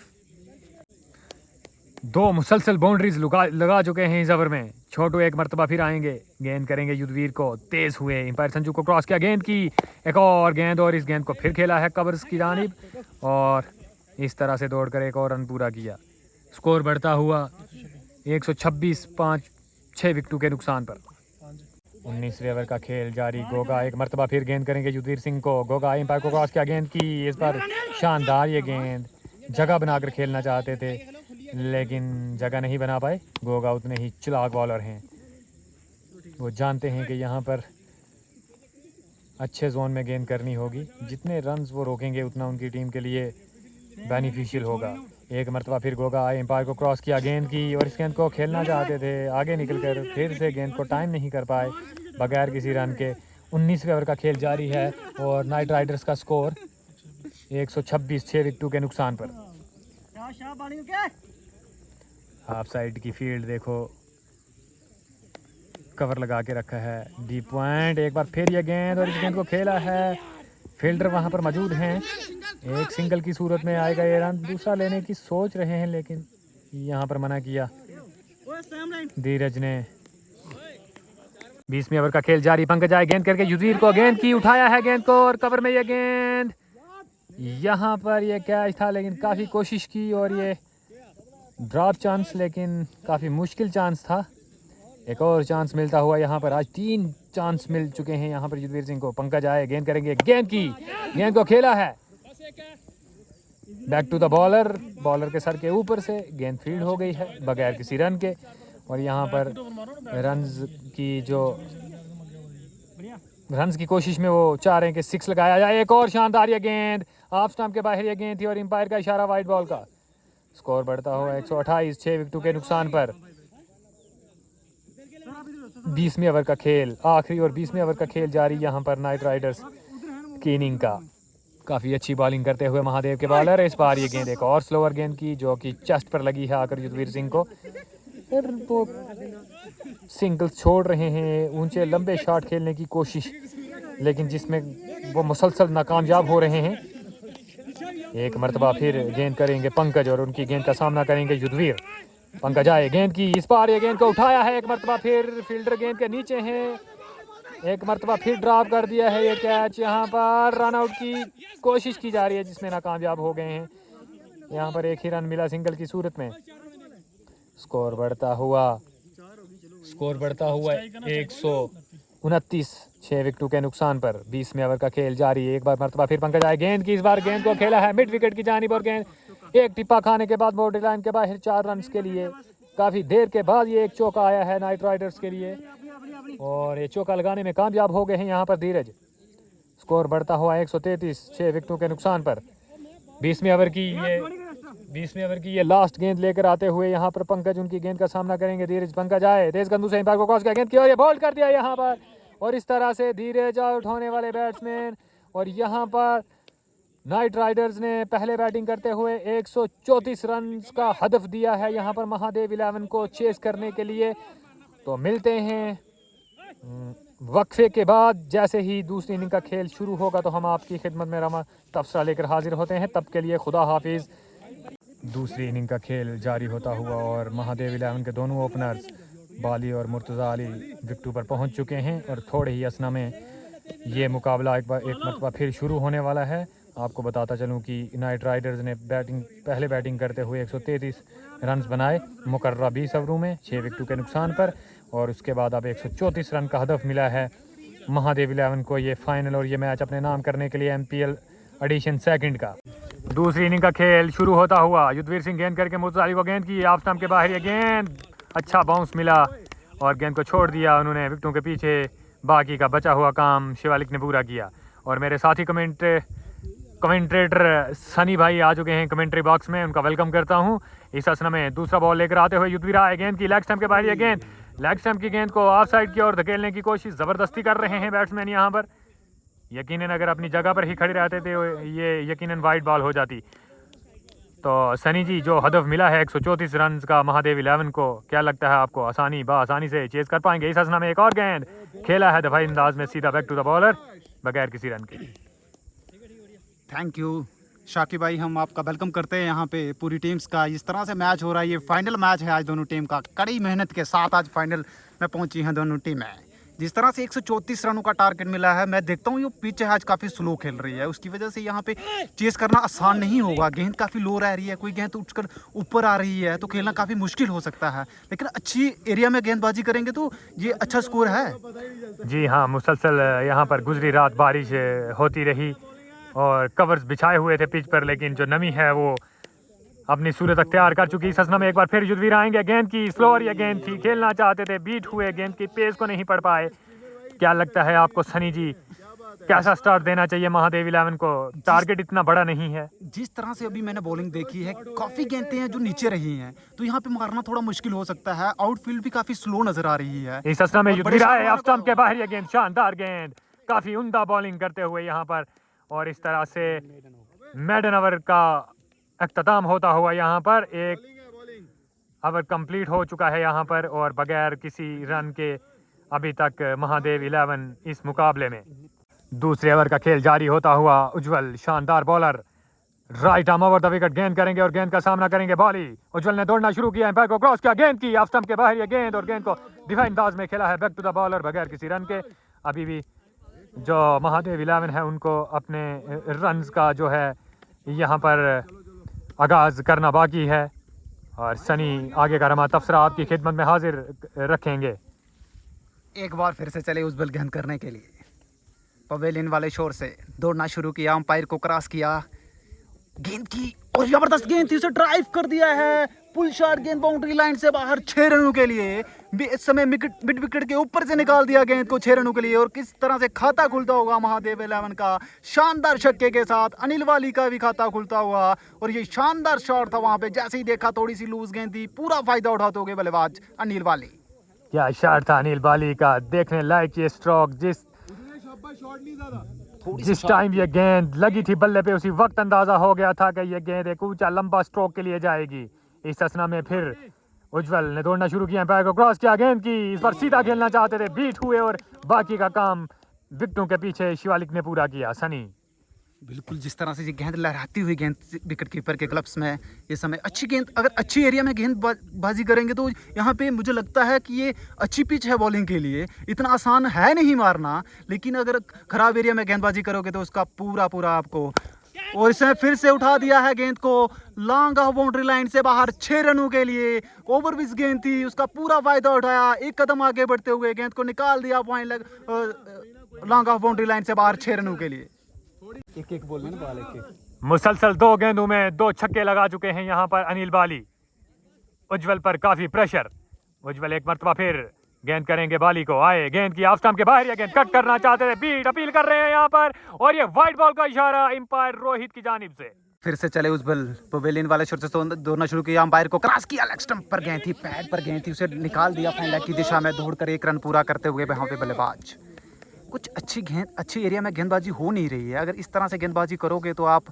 2 मुसलसल बाउंड्रीज लगा चुके हैं इस ओवर में। छोटू एक मरतबा फिर आएंगे, गेंद करेंगे युद्धवीर को, तेज हुए, एम्पायर संजू को क्रॉस किया, गेंद की एक और गेंद और इस गेंद को फिर खेला है कवर्स की जानिब और इस तरह से दौड़कर एक और रन पूरा किया। स्कोर बढ़ता हुआ 126 5 6 विकेटों के नुकसान पर। 19वें ओवर का खेल जारी। गोगा एक मरतबा फिर गेंद करेंगे युद्धवीर सिंह को, गोगा एम्पायर को क्रॉस किया, गेंद की इस बार शानदार ये गेंद, जगह बनाकर खेलना चाहते थे लेकिन जगह नहीं बना पाए। गोगा उतने ही चालाक बॉलर हैं, वो जानते हैं कि यहाँ पर अच्छे जोन में गेंद करनी होगी, जितने रन्स वो रोकेंगे उतना उनकी टीम के लिए बेनिफिशियल होगा। एक मरतबा फिर गोगा एम्पायर को क्रॉस किया, गेंद की और इस गेंद को खेलना चाहते थे, आगे निकल कर फिर से गेंद को टाइम नहीं कर पाए बगैर किसी रन के। 19वें ओवर का खेल जारी है और नाइट राइडर्स का स्कोर 126 6 विकेटों के नुकसान पर। हाफ साइड की फील्ड देखो, कवर लगा के रखा है, डीप पॉइंट, एक बार फिर ये गेंद और इस गेंद को खेला है, फील्डर वहां पर मौजूद हैं, एक सिंगल की सूरत में आएगा ये रन। दूसरा लेने की सोच रहे हैं लेकिन यहां पर मना किया धीरज ने। 20वें ओवर का खेल जारी। पंकज आए गेंद करके युद्धवीर को, गेंद की उठाया है गेंद को और कवर में ये गेंद, यहाँ पर ये कैच था लेकिन काफ़ी कोशिश की और ये ड्रॉप चांस लेकिन काफ़ी मुश्किल चांस था। एक और चांस मिलता हुआ यहाँ पर, आज 3 चांस मिल चुके हैं यहाँ पर युद्धवीर सिंह को। पंकज आए गेंद करेंगे, गेंद की, गेंद को खेला है, back to the bowler, bowler के सर के ऊपर से गेंद फील्ड हो गई है बगैर किसी रन के और यहाँ पर रन्स की कोशिश में वो चाह रहे हैं कि 6 लगाया जाए। एक और शानदार ये गेंद, ऑफ स्टंप के बाहर ये गेंद थी और एम्पायर का इशारा वाइड बॉल का। स्कोर बढ़ता हुआ 128 6 विकेटों के नुकसान पर। 20वें ओवर का खेल आखिरी और 20वें ओवर का खेल जारी यहाँ पर नाइट राइडर्स की इनिंग का। काफ़ी अच्छी बॉलिंग करते हुए महादेव के बॉलर, इस बार ये गेंद एक और स्लोअर गेंद की जो कि चेस्ट पर लगी है आकर युद्धवीर सिंह को। फिर वो सिंगल छोड़ रहे हैं, ऊंचे लंबे शॉट खेलने की कोशिश लेकिन जिसमें वो मुसलसल नाकामयाब हो रहे हैं। एक मरतबा फिर गेंद करेंगे पंकज और उनकी गेंद का सामना करेंगे युद्धवीर। पंकज आए गेंद की, इस बार ये गेंद को उठाया है, एक मरतबा फिर फील्डर गेंद के नीचे है, एक मरतबा फिर ड्रॉप कर दिया है ये कैच। यहाँ पर रन आउट की कोशिश की जा रही है जिसमें नाकामयाब हो गए हैं। यहाँ पर एक ही रन मिला सिंगल की सूरत में। स्कोर बढ़ता हुआ 129 6 विकेटों के नुकसान पर। 20वें ओवर का खेल जारी। एक बार मरतबा फिर पंकज आए गेंद की, इस बार गेंद को खेला है मिड विकेट की जानिब और गेंद एक टिप्पा खाने के बाद बाउंड्री लाइन के बाहर 4 रन के लिए। काफ़ी देर के बाद ये एक चौका आया है नाइट राइडर्स के लिए और ये चौका लगाने में कामयाब हो गए हैं यहाँ पर धीरज। स्कोर बढ़ता हुआ 133 6 विकेटों के नुकसान पर। 20वें ओवर की ये लास्ट गेंद लेकर आते हुए यहाँ पर पंकज उनकी गेंद का सामना करेंगे धीरज। पंकज आए तेज गंदू से एम्पायर को क्रॉस किया, गेंद की और ये बॉल्ड कर दिया यहाँ पर और इस तरह से धीरज आउट होने वाले बैट्समैन। और यहाँ पर नाइट राइडर्स ने पहले बैटिंग करते हुए 134 रन का हदफ दिया है यहाँ पर महादेव 11 को चेस करने के लिए। तो मिलते हैं वक्फे के बाद, जैसे ही दूसरी इनिंग का खेल शुरू होगा तो हम आपकी खिदमत में रमा तबसरा लेकर हाजिर होते हैं। तब के लिए खुदा हाफिज़। दूसरी इनिंग का खेल जारी होता हुआ और महादेव 11 के दोनों ओपनर्स बाली और मुर्तज़ा अली विकेटों पर पहुंच चुके हैं और थोड़े ही असना में ये मुकाबला एक मरतबा फिर शुरू होने वाला है। आपको बताता चलूं कि नाइट राइडर्स ने पहले बैटिंग करते हुए 133 रन बनाए मुकर्ररा 20 ओवरों में 6 विकेटों के नुकसान पर और उसके बाद अब 134 रन का हदफ मिला है महादेव 11 को ये फाइनल और ये मैच अपने नाम करने के लिए MPL एडिशन 2 का। दूसरी इनिंग का खेल शुरू होता हुआ युद्धवीर सिंह गेंद करके मुर्तज़ा अली को गेंद की, ऑफ स्टंप के बाहर ये गेंद, अच्छा बाउंस मिला और गेंद को छोड़ दिया उन्होंने विकेटों के पीछे। बाकी का बचा हुआ काम शिवालिक ने पूरा किया और मेरे साथी कमेंट्रेटर सनी भाई आ चुके हैं कमेंट्री बॉक्स में, उनका वेलकम करता हूं। इस असना में दूसरा बॉल लेकर आते हुए युद्धवीर आए गेंद की, लेग स्टंप के बाहर ये गेंद, लेग स्टंप की गेंद को ऑफ साइड की ओर धकेलने की कोशिश ज़बरदस्ती कर रहे हैं बैट्समैन यहाँ पर। यकीनन अगर अपनी जगह पर ही खड़े रहते थे ये यकीनन वाइड बॉल हो जाती। तो सनी जी, जो हदफ मिला है 134 रन का महादेव 11 को, क्या लगता है आपको आसानी से चेज कर पाएंगे? इस हसना में एक और गेंद खेला है दफाई अंदाज में सीधा बैक टू द बॉलर बगैर किसी रन के। थैंक यू शाकिब भाई, हम आपका वेलकम करते हैं यहाँ पे पूरी टीम्स का। इस तरह से मैच हो रहा है, ये फाइनल मैच है आज दोनों टीम का। कड़ी मेहनत के साथ आज फाइनल में पहुंची हैं दोनों टीमें। जिस तरह से 134 रनों का टारगेट मिला है, मैं देखता हूँ ये पिच है आज काफ़ी स्लो खेल रही है, उसकी वजह से यहाँ पे चेस करना आसान नहीं होगा। गेंद काफ़ी लो रह रही है, कोई गेंद उठकर ऊपर आ रही है तो खेलना काफ़ी मुश्किल हो सकता है। लेकिन अच्छी एरिया में गेंदबाजी करेंगे तो ये अच्छा स्कोर है। जी हाँ, मुसलसल यहाँ पर गुजरी रात बारिश होती रही और कवर्स बिछाए हुए थे पिच पर, लेकिन जो नमी है वो अपनी सूरत अख्तियार कर चुकी। इस हसना में एक बार फिर युद्धवीर आएंगे। गेंद की स्लोअर ये गेंद थी, खेलना चाहते थे, बीट हुए, गेंद की पेस को नहीं पढ़ पाए। क्या लगता है आपको सनी जी, कैसा स्टार्ट देना चाहिए महादेव 11 को? टारगेट इतना बड़ा नहीं है। जिस तरह से अभी मैंने बॉलिंग देखी है, काफी गेंदें हैं जो नीचे रही हैं, तो यहाँ पे मारना थोड़ा मुश्किल हो सकता है। आउटफील्ड भी काफी स्लो नजर आ रही है। इस हसना में युद्धवीर आए, ऑफ स्टंप के बाहर ये गेंद, शानदार गेंद, काफी उम्दा बॉलिंग करते हुए यहाँ पर। और इस तरह से मेडन ओवर का अख्ताम होता हुआ यहाँ पर एक ओवर कंप्लीट हो चुका है यहाँ पर, और बगैर किसी रन के अभी तक महादेव 11 इस मुकाबले में। दूसरे ओवर का खेल जारी होता हुआ उज्जवल, शानदार bowler, right arm over the wicket, गेंद करेंगे और गेंद का सामना करेंगे बॉली। उज्जवल ने दौड़ना शुरू किया, एम्पायर को क्रॉस किया, गेंद की ऑफ स्टंप के बाहर ये गेंद, और गेंद को डिफाइन अंदाज में खेला है बैक टू द बॉलर बगैर किसी रन के। अभी भी जो महादेव 11 है उनको अपने रन्स का जो है यहाँ पर आगाज़ करना बाकी है, और सनी आगे का रमा तफसरा आपकी खिदमत में हाजिर रखेंगे। एक बार फिर से चले उज्जवल गेंद करने के लिए। पवेलियन वाले शोर से दौड़ना शुरू किया, अंपायर को क्रॉस किया, गेंद की और जबरदस्त गेंद थी, उसे ड्राइव कर दिया है। पुल शॉट गेंद बाउंड्री लाइन से बाहर 6 रनों के लिए। इस समय मिड विकेट के ऊपर से निकाल दिया गेंद को 6 रनों के लिए। और किस तरह से खाता खुलता होगा महादेव 11 का शानदार छक्के के साथ। अनिल वाली का भी खाता खुलता हुआ, और ये शानदार शॉट था वहां पे। जैसे ही देखा थोड़ी सी लूज गेंद थी, पूरा फायदा उठाते हो गए बल्लेबाज अनिल वाली। क्या शॉट था अनिल वाली का, देखने लायक ये स्ट्रोक। जिस टाइम ये गेंद लगी थी बल्ले पे, उसी वक्त अंदाजा हो गया था कि ये गेंद एक ऊंचा लंबा स्ट्रोक के लिए जाएगी। इस हसना में फिर उज्जवल ने दौड़ना शुरू किया, एम्पायर को क्रॉस किया, गेंद की इस बार सीधा खेलना चाहते थे, बीट हुए, और बाकी का काम विकेटों के पीछे शिवालिक ने पूरा किया। सनी बिल्कुल, जिस तरह से ये गेंद लहराती हुई गेंद विकेट कीपर के ग्लव्स में, ये समय अच्छी गेंद, अगर अच्छी एरिया में गेंदबाजी करेंगे तो यहाँ पे मुझे लगता है कि ये अच्छी पिच है बॉलिंग के लिए। इतना आसान है नहीं मारना, लेकिन अगर खराब एरिया में गेंदबाजी करोगे तो उसका पूरा आपको। और इसने फिर से उठा दिया है गेंद को लॉन्ग ऑफ बाउंड्री लाइन से बाहर 6 रनों के लिए। ओवर पिच गेंद थी, उसका पूरा फायदा उठाया, एक कदम आगे बढ़ते हुए गेंद को निकाल दिया point long off boundary line से बाहर 6 रनों के लिए। एक बोलने ना बाल एक। मुसलसल 2 गेंदों में 2 छक्के लगा चुके हैं यहाँ पर अनिल बाली। उज्जवल पर काफी प्रेशर। उज्जवल एक मरतबा फिर गेंद करेंगे, बाली को आए, गेंद की ऑफ स्टंप के बाहर ये गेंद कट करना चाहते थे, बीट अपील कर रहे हैं यहाँ पर, और ये वाइड बॉल का इशारा अंपायर रोहित की जानिब से। फिर से चले उज्जवल, पवेलियन वाले शोर से दौड़ना शुरू किया, अंपायर को क्रॉस किया, लेग स्टंप पर गेंद थी, पैड पर गेंद थी, उसे निकाल दिया फाइन लेग की दिशा में, दौड़कर 1 रन पूरा करते हुए वहाँ पे बल्लेबाज। कुछ अच्छी एरिया में गेंदबाजी हो नहीं रही है। अगर इस तरह से गेंदबाजी करोगे तो आप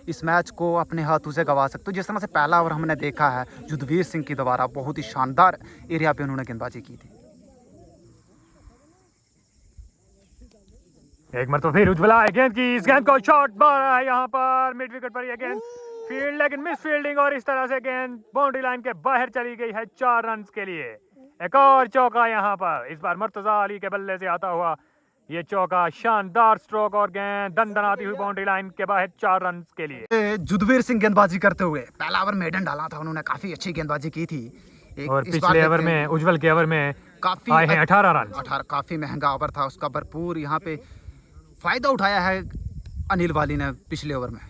इस मैच को अपने हाथों से गंवा सकते हो। जिस तरह से पहला ओवर हमने देखा है युद्धवीर सिंह की दोबारा, बहुत ही शानदार एरिया पे उन्होंने गेंदबाजी की थी। एक मरतबा फिर उज्जवल आए, गेंद की इस गेंद को शॉट मारा है यहाँ पर मिड विकेट पर, यह गेंद फील्ड लेकिन मिस फील्डिंग, और इस तरह से गेंद बाउंड्री लाइन के बाहर चली गई है 4 रन के लिए। एक और चौका यहाँ पर, इस बार मुर्तजा अली के बल्ले से आता हुआ ये चौका, शानदार स्ट्रोक, और गेंद दंदनाती हुई बाउंड्री लाइन के बाहर 4 रन के लिए। युद्धवीर सिंह गेंदबाजी करते हुए पहला ओवर मेडन डाला था, उन्होंने काफी अच्छी गेंदबाजी की थी। और पिछले ओवर में उज्जवल के ओवर में काफी आए हैं 18 रन। काफी महंगा ओवर था, उसका भरपूर यहाँ पे फायदा उठाया है अनिल वाली ने पिछले ओवर में।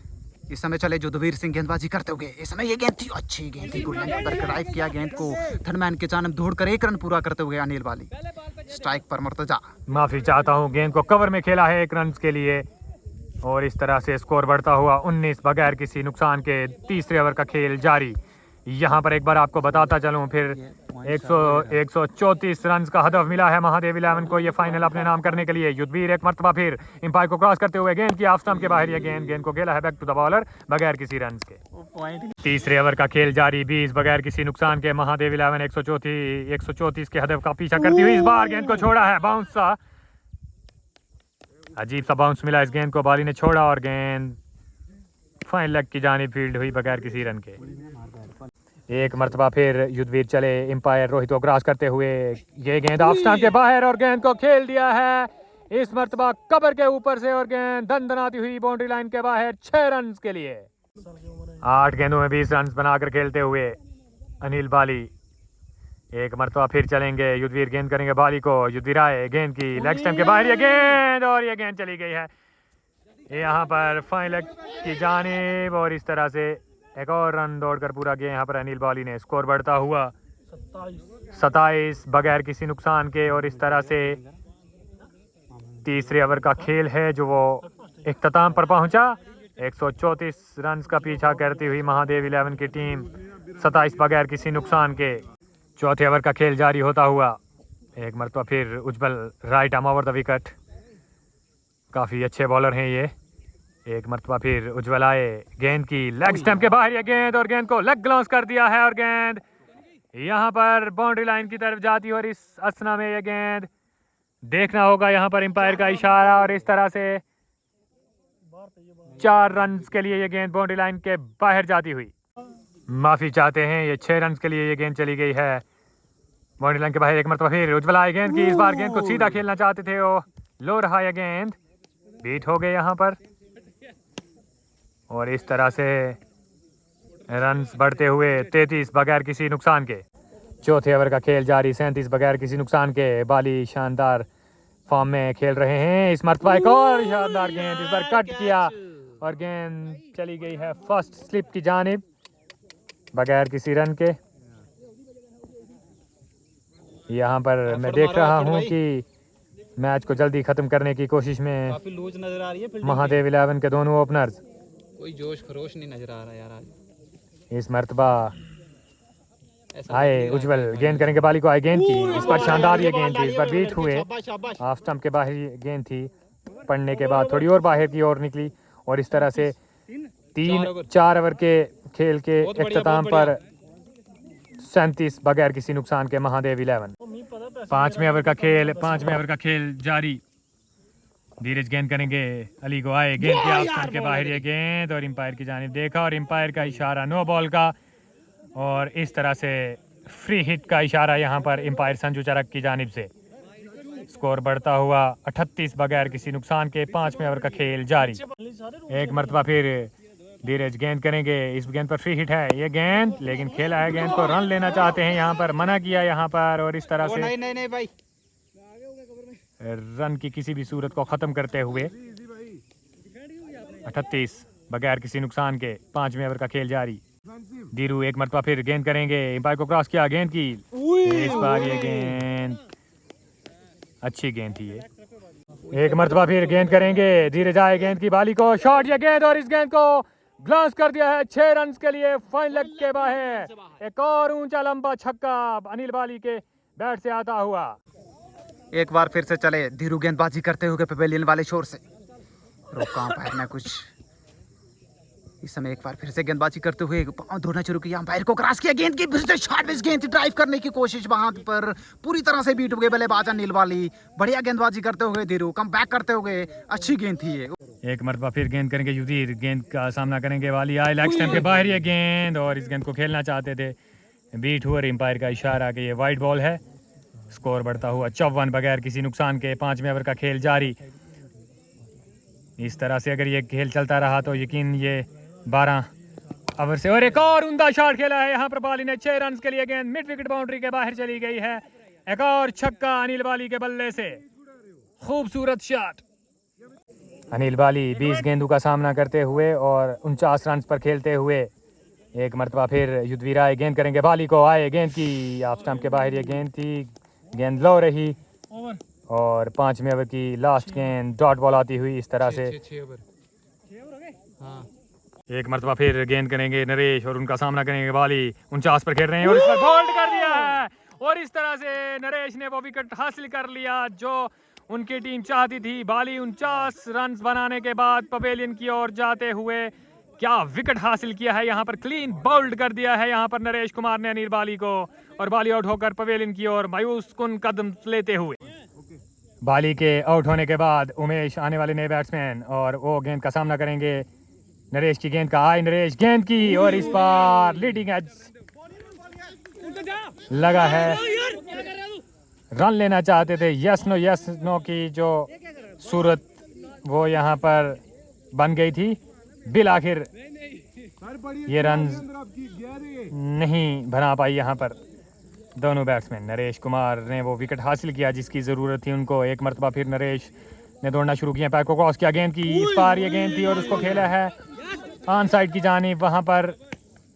इस समय चले युद्धवीर सिंह गेंदबाजी करते हुए, इस समय ये गेंद थी, अच्छी गेंद थी, गुड लेंथ पर ड्राइव किया गेंद को, थर्डमैन के जानब दौड़कर 1 रन पूरा करते हुए अनिल वाली। स्ट्राइक पर मुर्तजा, माफी चाहता हूँ, गेंद को कवर में खेला है 1 रन के लिए, और इस तरह से स्कोर बढ़ता हुआ 19 बगैर किसी नुकसान के। तीसरे ओवर का खेल जारी, यहाँ पर एक बार आपको बताता चलूँ फिर 134 रन का हदफ मिला है महादेव 11 को ये फाइनल अपने नाम करने के लिए। युद्धवीर एक मरतबा फिर एम्पायर को क्रॉस करते हुए गेंद की ऑफ स्टंप के बाहर, ये गेंद को खेला है बैक टू द बॉलर बगैर किसी रन के। तीसरे ओवर का खेल जारी, 20 बगैर किसी नुकसान के। महादेव 11 134 के हदफ का पीछा करती हुई इस बार गेंद को छोड़ा है, बाउंस सा, अजीब सा बाउंस मिला इस गेंद को, बाली ने छोड़ा और गेंद फाइन लेग की जानिब फील्ड हुई बगैर किसी रन के। एक मरतबा फिर युद्धवीर चले एम्पायर रोहित को क्रॉस करते हुए, ये गेंद ऑफ स्टंप के बाहर और गेंद को खेल दिया है इस मरतबा कवर के ऊपर से और गेंद दनदनाती हुई बाउंड्री लाइन के बाहर 6 रन के लिए। 8 गेंदों में 20 रन बनाकर खेलते हुए अनिल बाली एक मरतबा फिर चलेंगे। युद्धवीर गेंद करेंगे बाली को, युद्धवीर आए, गेंद की लेग स्टंप के बाहर ये गेंद और ये गेंद चली गई है यहाँ पर फाइन लेग की जानिब और इस तरह से एक और रन दौड़कर पूरा गया यहाँ पर अनिल बाली ने। स्कोर बढ़ता हुआ 27 बगैर किसी नुकसान के और इस तरह से तीसरे ओवर का खेल है जो वो इख्तिताम पर पहुंचा। 134 रन का पीछा करती हुई महादेव 11 की टीम 27 बगैर किसी नुकसान के। चौथे ओवर का खेल जारी होता हुआ एक मरतबा फिर Ujjwal right arm over the wicket, काफ़ी अच्छे बॉलर हैं ये। एक मरतबा फिर उज्जवल आए, गेंद की लेग स्टंप के बाहर ये गेंद और गेंद को लेग ग्लांस कर दिया है और गेंद यहाँ पर बाउंड्री लाइन की तरफ जाती है और इस असना में ये गेंद देखना होगा यहाँ पर एम्पायर का इशारा और इस तरह से 4 रन के लिए ये गेंद बाउंड्री लाइन के बाहर जाती हुई। माफी चाहते हैं, ये 6 रन के लिए ये गेंद चली गई है बाउंड्री लाइन के बाहर। एक मरतबा फिर उज्जवल आए, गेंद की इस बार गेंद को सीधा खेलना चाहते थे वो लो रहा ये गेंद, बीट हो गए यहाँ पर और इस तरह से रन्स बढ़ते हुए 33 बगैर किसी नुकसान के। चौथे ओवर का खेल जारी, 37 बगैर किसी नुकसान के। बाली शानदार फॉर्म में खेल रहे हैं। इस मरतबा एक और शानदार गेंद, इस बार कट किया और गेंद चली गई है फर्स्ट स्लिप की जानिब बगैर किसी रन के। यहाँ पर मैं देख रहा हूँ कि मैच को जल्दी खत्म करने की कोशिश में काफी लूज नजर आ रही है महादेव 11 के दोनों ओपनर्स। कोई जोश खरोश नहीं नजर आ रहा यार आज। इस मरतबा आए उज्जवल, गेंद करेंगे बाली को, आए गेंद की इस पर शानदार ये गेंद थी, इस पर बीट हुए, हाफ स्टंप के बाहर गेंद थी, पड़ने के बाद थोड़ी और बाहर की ओर निकली और इस तरह से 3-4 ओवर के खेल के इख्तिताम पर 37 बगैर किसी नुकसान के महादेव 11। पांचवें ओवर का खेल जारी, धीरज गेंद करेंगे, अली को आए, गेंद की ऑफ स्टंप के बाहर ये गेंद और एम्पायर की जानिब देखा और एम्पायर का इशारा नो बॉल का और इस तरह से फ्री हिट का इशारा यहाँ पर एम्पायर संजू चरक की जानिब से। स्कोर बढ़ता हुआ 38 बगैर किसी नुकसान के। 5वें ओवर का खेल जारी, एक मरतबा फिर धीरज गेंद करेंगे, इस गेंद पर फ्री हिट है ये गेंद, लेकिन खेला है गेंद को, रन लेना चाहते हैं यहाँ पर, मना किया यहाँ पर और इस तरह से नहीं भाई रन की किसी भी सूरत को खत्म करते हुए 38 बगैर किसी नुकसान के। 5वें ओवर का खेल जारी, धीरू एक मरतबा फिर गेंद करेंगे, एम्पायर को क्रॉस किया, गेंद की इस बार ये गेंद अच्छी गेंद थी ये। एक मरतबा फिर गेंद करेंगे, धीरज आए, गेंद की बाली को शॉट ये गेंद और इस गेंद को ग्लांस कर दिया है 6 रन के लिए फाइन लेग के बाहर। एक और ऊंचा लंबा छक्का अनिल बाली के बैट से आता हुआ। एक बार फिर से चले धीरू गेंदबाजी करते हुए पवेलियन वाले शोर से, रोका अंपायर ने कुछ। इस समय एक बार फिर से गेंदबाजी करते हुए पांव धोना शुरू किया, अंपायर को क्रॉस किया, गेंद की फिर से शॉट में गेंद ड्राइव करने की कोशिश, वहां पर पूरी तरह से बीट हो गए बल्लेबाज अनिल बाली। बढ़िया गेंदबाजी करते हुए धीरू कम बैक करते हुए, अच्छी गेंद थी ये। एक मरतबा फिर गेंद करेंगे युद्धवीर, गेंद का सामना करेंगे वाली, आए लेग स्टंप के बाहर ये गेंद और इस गेंद को खेलना चाहते थे, बीट हुआ एम्पायर का इशारा कि ये वाइड बॉल है। स्कोर बढ़ता हुआ 54 बगैर किसी नुकसान के। 5वें ओवर का खेल जारी, इस तरह से अगर ये खेल चलता रहा तो यकीन ये 12 ओवर से और एक और उम्दा शॉट खेला है यहाँ पर बाली ने 6 रन के लिए, गेंद मिड विकेट बाउंड्री के बाहर चली गई है। एक और छक्का अनिल बाली के बल्ले से, खूबसूरत शॉट। अनिल बाली 20 गेंदों का सामना करते हुए और 49 रन पर खेलते हुए एक मरतबा फिर युद्धवीर आए, गेंद करेंगे, बाली को आए, गेंद की ऑफ स्टंप के बाहर ये गेंद थी, गेंद लो रही और 5वें ओवर की लास्ट गेंद डॉट बॉल आती हुई इस तरह से एक मरतबा फिर गेंद करेंगे नरेश और उनका सामना करेंगे बाली। 49 पर खेल रहे हैं और इस पर बोल्ड कर दिया है और इस तरह से नरेश ने वो विकेट हासिल कर लिया जो उनकी टीम चाहती थी। बाली 49 रन बनाने के बाद पवेलियन की ओर जाते हुए क्या विकेट हासिल किया है, यहाँ पर क्लीन बाउल्ड कर दिया है यहाँ पर नरेश कुमार ने अनिल बाली को, और बाली आउट होकर पवेलियन की ओर मायूस कुन कदम लेते हुए। बाली के आउट होने के बाद उमेश आने वाले नए बैट्समैन और वो गेंद का सामना करेंगे। नरेश की गेंद का आई नरेश गेंद की और इस बार लीडिंग एज लगा है। रन लेना चाहते थे, यस नो की जो सूरत वो यहाँ पर बन गई थी। बिल आखिर ये रन नहीं बना पाई यहाँ पर दोनों बैट्समैन। नरेश कुमार ने वो विकेट हासिल किया जिसकी ज़रूरत थी उनको। एक मरतबा फिर नरेश ने दौड़ना शुरू किया, पैर को क्रॉस किया, गेंद की इस बार ये गेंद थी और उसको खेला है ऑन साइड की जानिब। वहाँ पर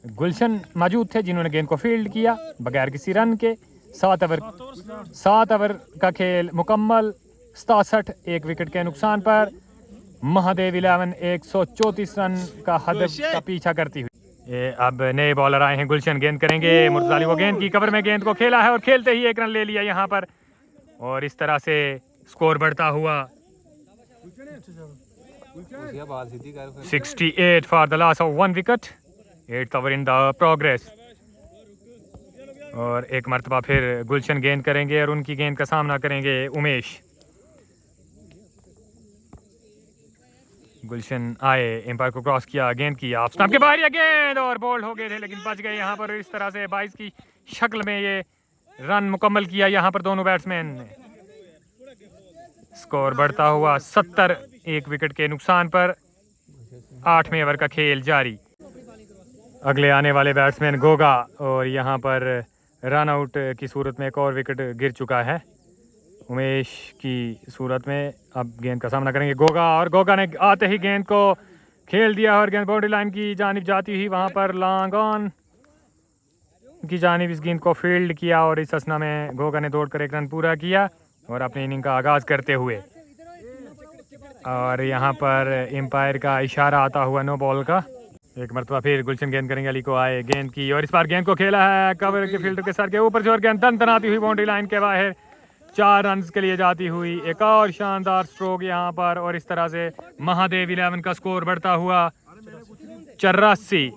गुलशन मौजूद थे जिन्होंने गेंद को फील्ड किया बगैर किसी रन के। 7 ओवर का खेल मुकम्मल, 67 एक विकेट के नुकसान पर महादेव 11 134 रन का हदफ का पीछा करती हुई। ये अब नए बॉलर आए हैं, गुलशन गेंद करेंगे। मुर्तज़ा अली वो गेंद की कवर में गेंद को खेला है और खेलते ही एक रन ले लिया यहाँ पर और इस तरह से स्कोर बढ़ता हुआ 68 for the loss of 1 wicket, 8th over in the progress. और एक मरतबा फिर गुलशन गेंद करेंगे और उनकी गेंद का सामना करेंगे उमेश। गुलशन आए, एम्पायर को क्रॉस किया, गेंद की ऑफ स्टंप के बाहर या गेंद और बोल्ड हो गए थे लेकिन बच गए यहाँ पर। इस तरह से 22 की शक्ल में ये रन मुकम्मल किया यहाँ पर दोनों बैट्समैन ने। स्कोर बढ़ता हुआ 70 एक विकेट के नुकसान पर, 8वें ओवर का खेल जारी। अगले आने वाले बैट्समैन गोगा और यहाँ पर रन आउट की सूरत में एक और विकेट गिर चुका है उमेश की सूरत में। अब गेंद का सामना करेंगे गोगा और गोगा ने आते ही गेंद को खेल दिया और गेंद बाउंड्री लाइन की जानिब जाती हुई वहाँ पर लॉन्ग ऑन की जानिब इस गेंद को फील्ड किया और इस असना में गोगा ने दौड़कर एक रन पूरा किया और अपनी इनिंग का आगाज करते हुए। और यहाँ पर एम्पायर का इशारा आता हुआ नो बॉल का। एक मरतबा फिर गुलशन गेंद करेंगे, अली को आए, गेंद की और इस बार गेंद को खेला है कवर के फील्डर के सर के ऊपर से और गेंद तन तनाती हुई बाउंड्री लाइन के बाहर 4 रन के लिए जाती हुई। एक और शानदार स्ट्रोक यहाँ पर और इस तरह से महादेव 11 का स्कोर बढ़ता हुआ 84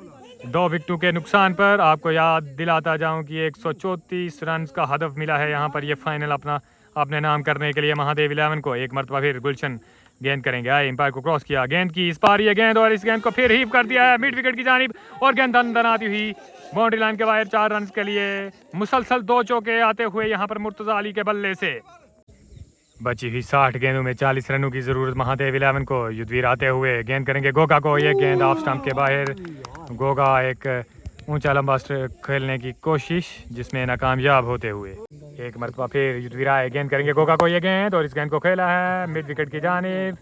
2 विकेटों के नुकसान पर। आपको याद दिलाता जाऊं कि 134 रन का हदफ मिला है यहाँ पर ये फाइनल अपने नाम करने के लिए महादेव 11 को। एक मरतबा फिर गुलशन गेंद करेंगे, आए, एम्पायर को क्रॉस किया, गेंद की इस पार ये गेंद और इस गेंद को फिर हीव कर दिया है मिड विकेट की जानिब और गेंद दन आती हुई बाउंड्री लाइन के बाहर। 4 रन के लिए मुसलसल 2 चौके आते हुए यहाँ पर मुर्तज़ा अली के बल्ले से। बची हुई 60 गेंदों में 40 रनों की जरूरत महादेव 11 को। युद्धवीर आते हुए गेंद करेंगे गोगा को, ये गेंद ऑफ स्टंप के बाहर। गोगा एक ऊंचा लंबा खेलने की कोशिश जिसमें नाकामयाब होते हुए। एक मरतबा फिर युद्धवीर आए, गेंद करेंगे गोगा को, ये गेंद और इस गेंद को खेला है मिड विकेट की जानिब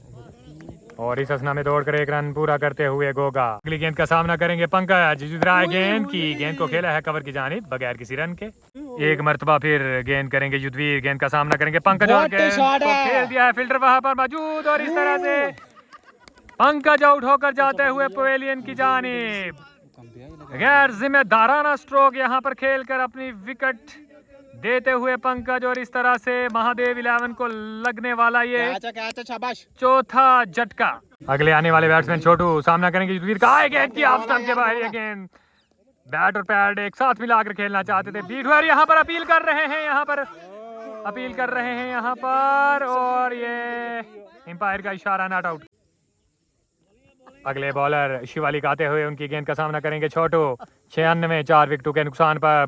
और इस असना में दौड़कर एक रन पूरा करते हुए गोगा। अगली गेंद का सामना करेंगे पंकज। युद्धवीर आए, गेंद की, गेंद को खेला है कवर की जानिब बगैर किसी रन के। एक मरतबा फिर गेंद करेंगे युद्धवीर, गेंद का सामना करेंगे पंकज और गेंद को खेल दिया है, फील्डर वहां पर मौजूद और इस तरह से पंकज आउट होकर जाते हुए पवेलियन की जानिब। गैर जिम्मेदाराना स्ट्रोक यहाँ पर खेलकर अपनी विकेट देते हुए पंकज और इस तरह से महादेव 11 को लगने वाला ये चौथा झटका। अगले आने वाले बैट्समैन छोटू सामना करेंगे युद्धवीर का, आए, गेंद की ऑफ स्टंप के बाहर ये गेंद। बैट और पैड एक साथ मिलाकर खेलना चाहते थे। बीटवेयर यहाँ पर अपील कर रहे हैं यहाँ पर और ये एम्पायर का इशारा, नॉट आउट। अगले बॉलर शिवालिक आते हुए उनकी गेंद का सामना करेंगे छोटू। 96 4 विकेटों के नुकसान पर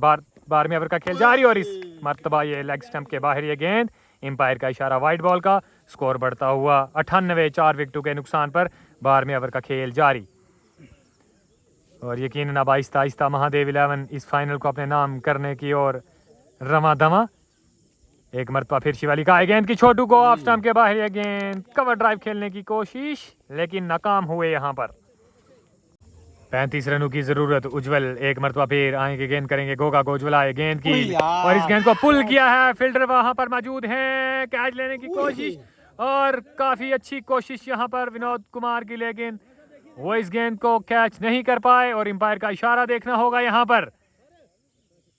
12वें ओवर का खेल जारी और इस मरतबा ये लेग स्टंप के बाहर ये गेंद, एम्पायर का इशारा वाइड बॉल का। स्कोर बढ़ता हुआ 98 4 विकेटों के नुकसान पर, 12वें ओवर का खेल जारी। और यकीनन अब आहिस्ता आहिस्ता महादेव 11 इस फाइनल को अपने नाम करने की ओर रमा दमा। एक मरतबा फिर शिवालिक आए, गेंद की छोटू को ऑफ स्टंप के बाहर ये गेंद, कवर ड्राइव खेलने की कोशिश लेकिन नाकाम हुए यहाँ पर। 35 रनों की जरूरत। उज्जवल एक मरतबा फिर आएंगे, गेंद करेंगे गोगा को, उज्जवल आए, गेंद की और इस गेंद को पुल किया है, फील्डर वहां पर मौजूद हैं, कैच लेने की कोशिश और काफी अच्छी कोशिश यहाँ पर विनोद कुमार की, लेकिन वो इस गेंद को कैच नहीं कर पाए और एम्पायर का इशारा देखना होगा यहाँ पर।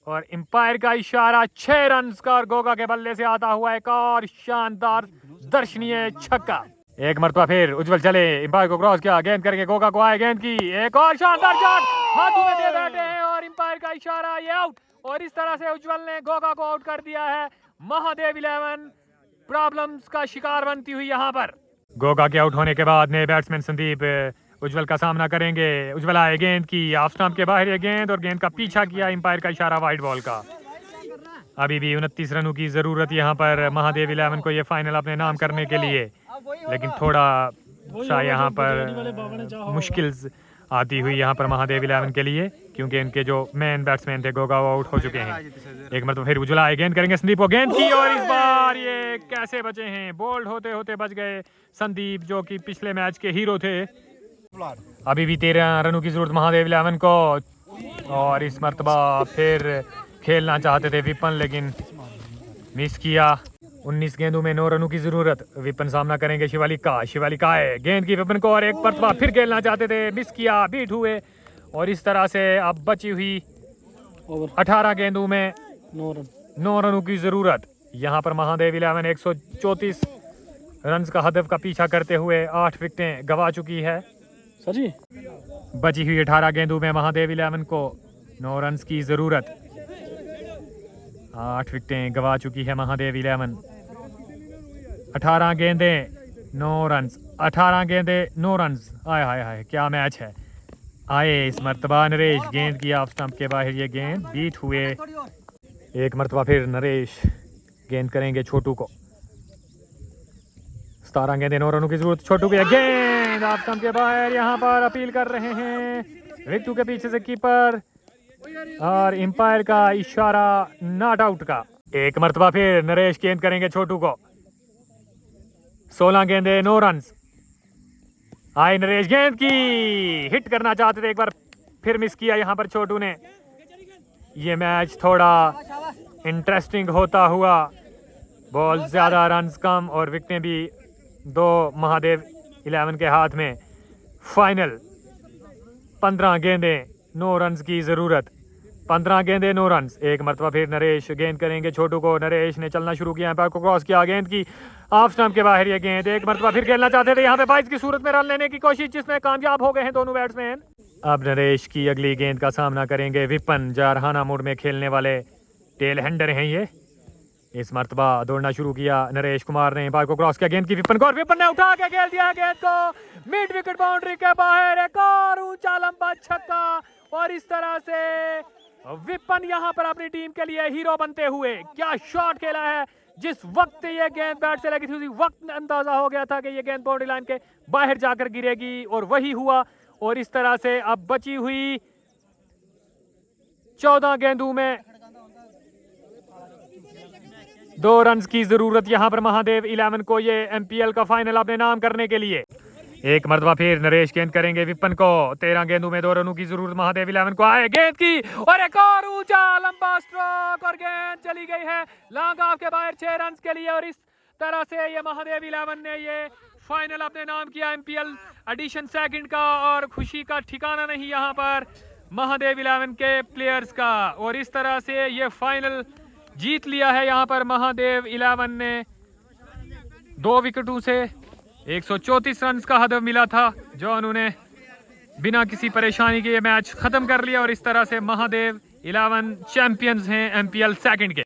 और एम्पायर का इशारा 6 रन का और गोगा के बल्ले से आता हुआ एक और शानदार दर्शनीय छक्का। एक मरतबा फिर उज्जवल चले, एम्पायर को क्रॉस किया, गेंद करके गोगा को आए, गेंद की एक और शानदार शॉट हाथों में दे बैठे हैं और एम्पायर का इशारा, ये आउट। और इस तरह से उज्जवल ने गोगा को आउट कर दिया है। महादेव 11 प्रॉब्लम्स का शिकार बनती हुई यहाँ पर। गोगा के आउट होने के बाद नए बैट्समैन संदीप उज्जवल का सामना करेंगे। उज्जवल आए, गेंद की ऑफ स्टंप के बाहर ये गेंद और गेंद का पीछा किया, एम्पायर का इशारा वाइड बॉल का। अभी भी 29 रनों की जरूरत यहाँ पर महादेव 11 को ये फाइनल अपने नाम करने के लिए, लेकिन थोड़ा सा यहाँ पर मुश्किल आती हुई यहाँ पर महादेव 11 के लिए, क्योंकि इनके जो मेन बैट्समैन थे गोगा वो आउट हो चुके हैं। एक मतलब फिर उज्जवल आए, गेंद करेंगे संदीप को, गेंद की और इस बार ये कैसे बचे हैं, बोल्ड होते होते बच गए संदीप जो कि पिछले मैच के हीरो थे। अभी भी 13 रनों की जरूरत महादेव 11 को और इस मरतबा फिर खेलना चाहते थे विपन लेकिन मिस किया। 19 गेंदों में 9 रनों की जरूरत। विपन सामना करेंगे शिवालिक का, शिवालिक है, गेंद की विपन को और एक मरतबा फिर खेलना चाहते थे, मिस किया, बीट हुए और इस तरह से अब बची हुई 18 गेंदों में 9 रनों की जरूरत। यहाँ पर महादेव 11 134 रन का हदफ का पीछा करते हुए 8 विकेटें गंवा चुकी है। सर जी बची हुई 18 गेंदों में महादेव 11 को 9 रन की जरूरत। 8 विकेटें गंवा चुकी है महादेव 11। 18 गेंदें 9 रन, 18 गेंदें 9 रन। आय हाय हाय क्या मैच है। आए इस मरतबा नरेश, गेंद की ऑफ स्टंप के बाहर ये गेंद, बीट हुए। एक मरतबा फिर नरेश गेंद करेंगे छोटू को, 17 गेंदें 9 रनों की जरूरत। छोटू की गेंद ऑफ स्टंप के बाहर, यहाँ पर अपील कर रहे हैं विक्टू के पीछे से कीपर और एम्पायर का इशारा नॉट आउट का। एक मरतबा फिर नरेश गेंद करेंगे छोटू को, 16 गेंदें 9 रन। आए नरेश, गेंद की हिट करना चाहते थे, एक बार फिर मिस किया यहाँ पर छोटू ने। ये मैच थोड़ा इंटरेस्टिंग होता हुआ, बॉल ज्यादा, रन कम और विकेटें भी 2 महादेव 11 के हाथ में। फाइनल 15 गेंदें 9 रन की जरूरत, 15 गेंदें 9 रन। एक मरतबा फिर नरेश गेंद करेंगे छोटू को, नरेश ने चलना शुरू किया, एम्पायर को क्रॉस किया, गेंद की ऑफ स्टंप के बाहर ये गेंद। एक मरतबा फिर खेलना चाहते थे यहाँ पे 22 की सूरत में रन लेने की कोशिश, जिसमें कामयाब हो गए हैं दोनों बैट्समैन। अब नरेश की अगली गेंद का सामना करेंगे विपन, जारहाना मोड में खेलने वाले टेल हैंडर हैं ये। इस मरतबा दौड़ना शुरू किया नरेश कुमार ने, एम्पायर को क्रॉस किया, गेंद की विपन को और विपन ने उठा के खेल दिया गेंद को मिड विकेट बाउंड्री के बाहर, एक और ऊंचा लंबा छक्का। और इस तरह से विपन यहाँ पर अपनी टीम के लिए हीरो बनते हुए, क्या शॉट खेला है। जिस वक्त ये गेंद बैट से लगी थी उसी वक्त अंदाजा हो गया था कि ये गेंद बाउंड्री लाइन के बाहर जाकर गिरेगी और वही हुआ। और इस तरह से अब बची हुई 14 गेंदों में 2 रन की जरूरत यहाँ पर महादेव 11 को ये एमपीएल का फाइनल अपने नाम करने के लिए। एक मरतबा फिर नरेश गेंद करेंगे विपन को, 13 गेंदों में 2 रनों की जरूरत महादेव 11 को। आए, गेंद की और एक और ऊंचा लंबा स्ट्रोक और गेंद चली गई है लॉन्ग ऑफ के बाहर 6 रन के लिए। और इस तरह से ये महादेव 11 ने ये फाइनल अपने नाम किया एमपीएल एडिशन सेकंड का। और खुशी का ठिकाना नहीं यहाँ पर महादेव 11 के प्लेयर्स का। और इस तरह से ये फाइनल जीत लिया है यहाँ पर महादेव 11 ने 2 विकेटों से। 134 रन का हदफ मिला था जो उन्होंने बिना किसी परेशानी के ये मैच खत्म कर लिया। और इस तरह से महादेव 11 चैंपियंस हैं एमपीएल सेकंड के।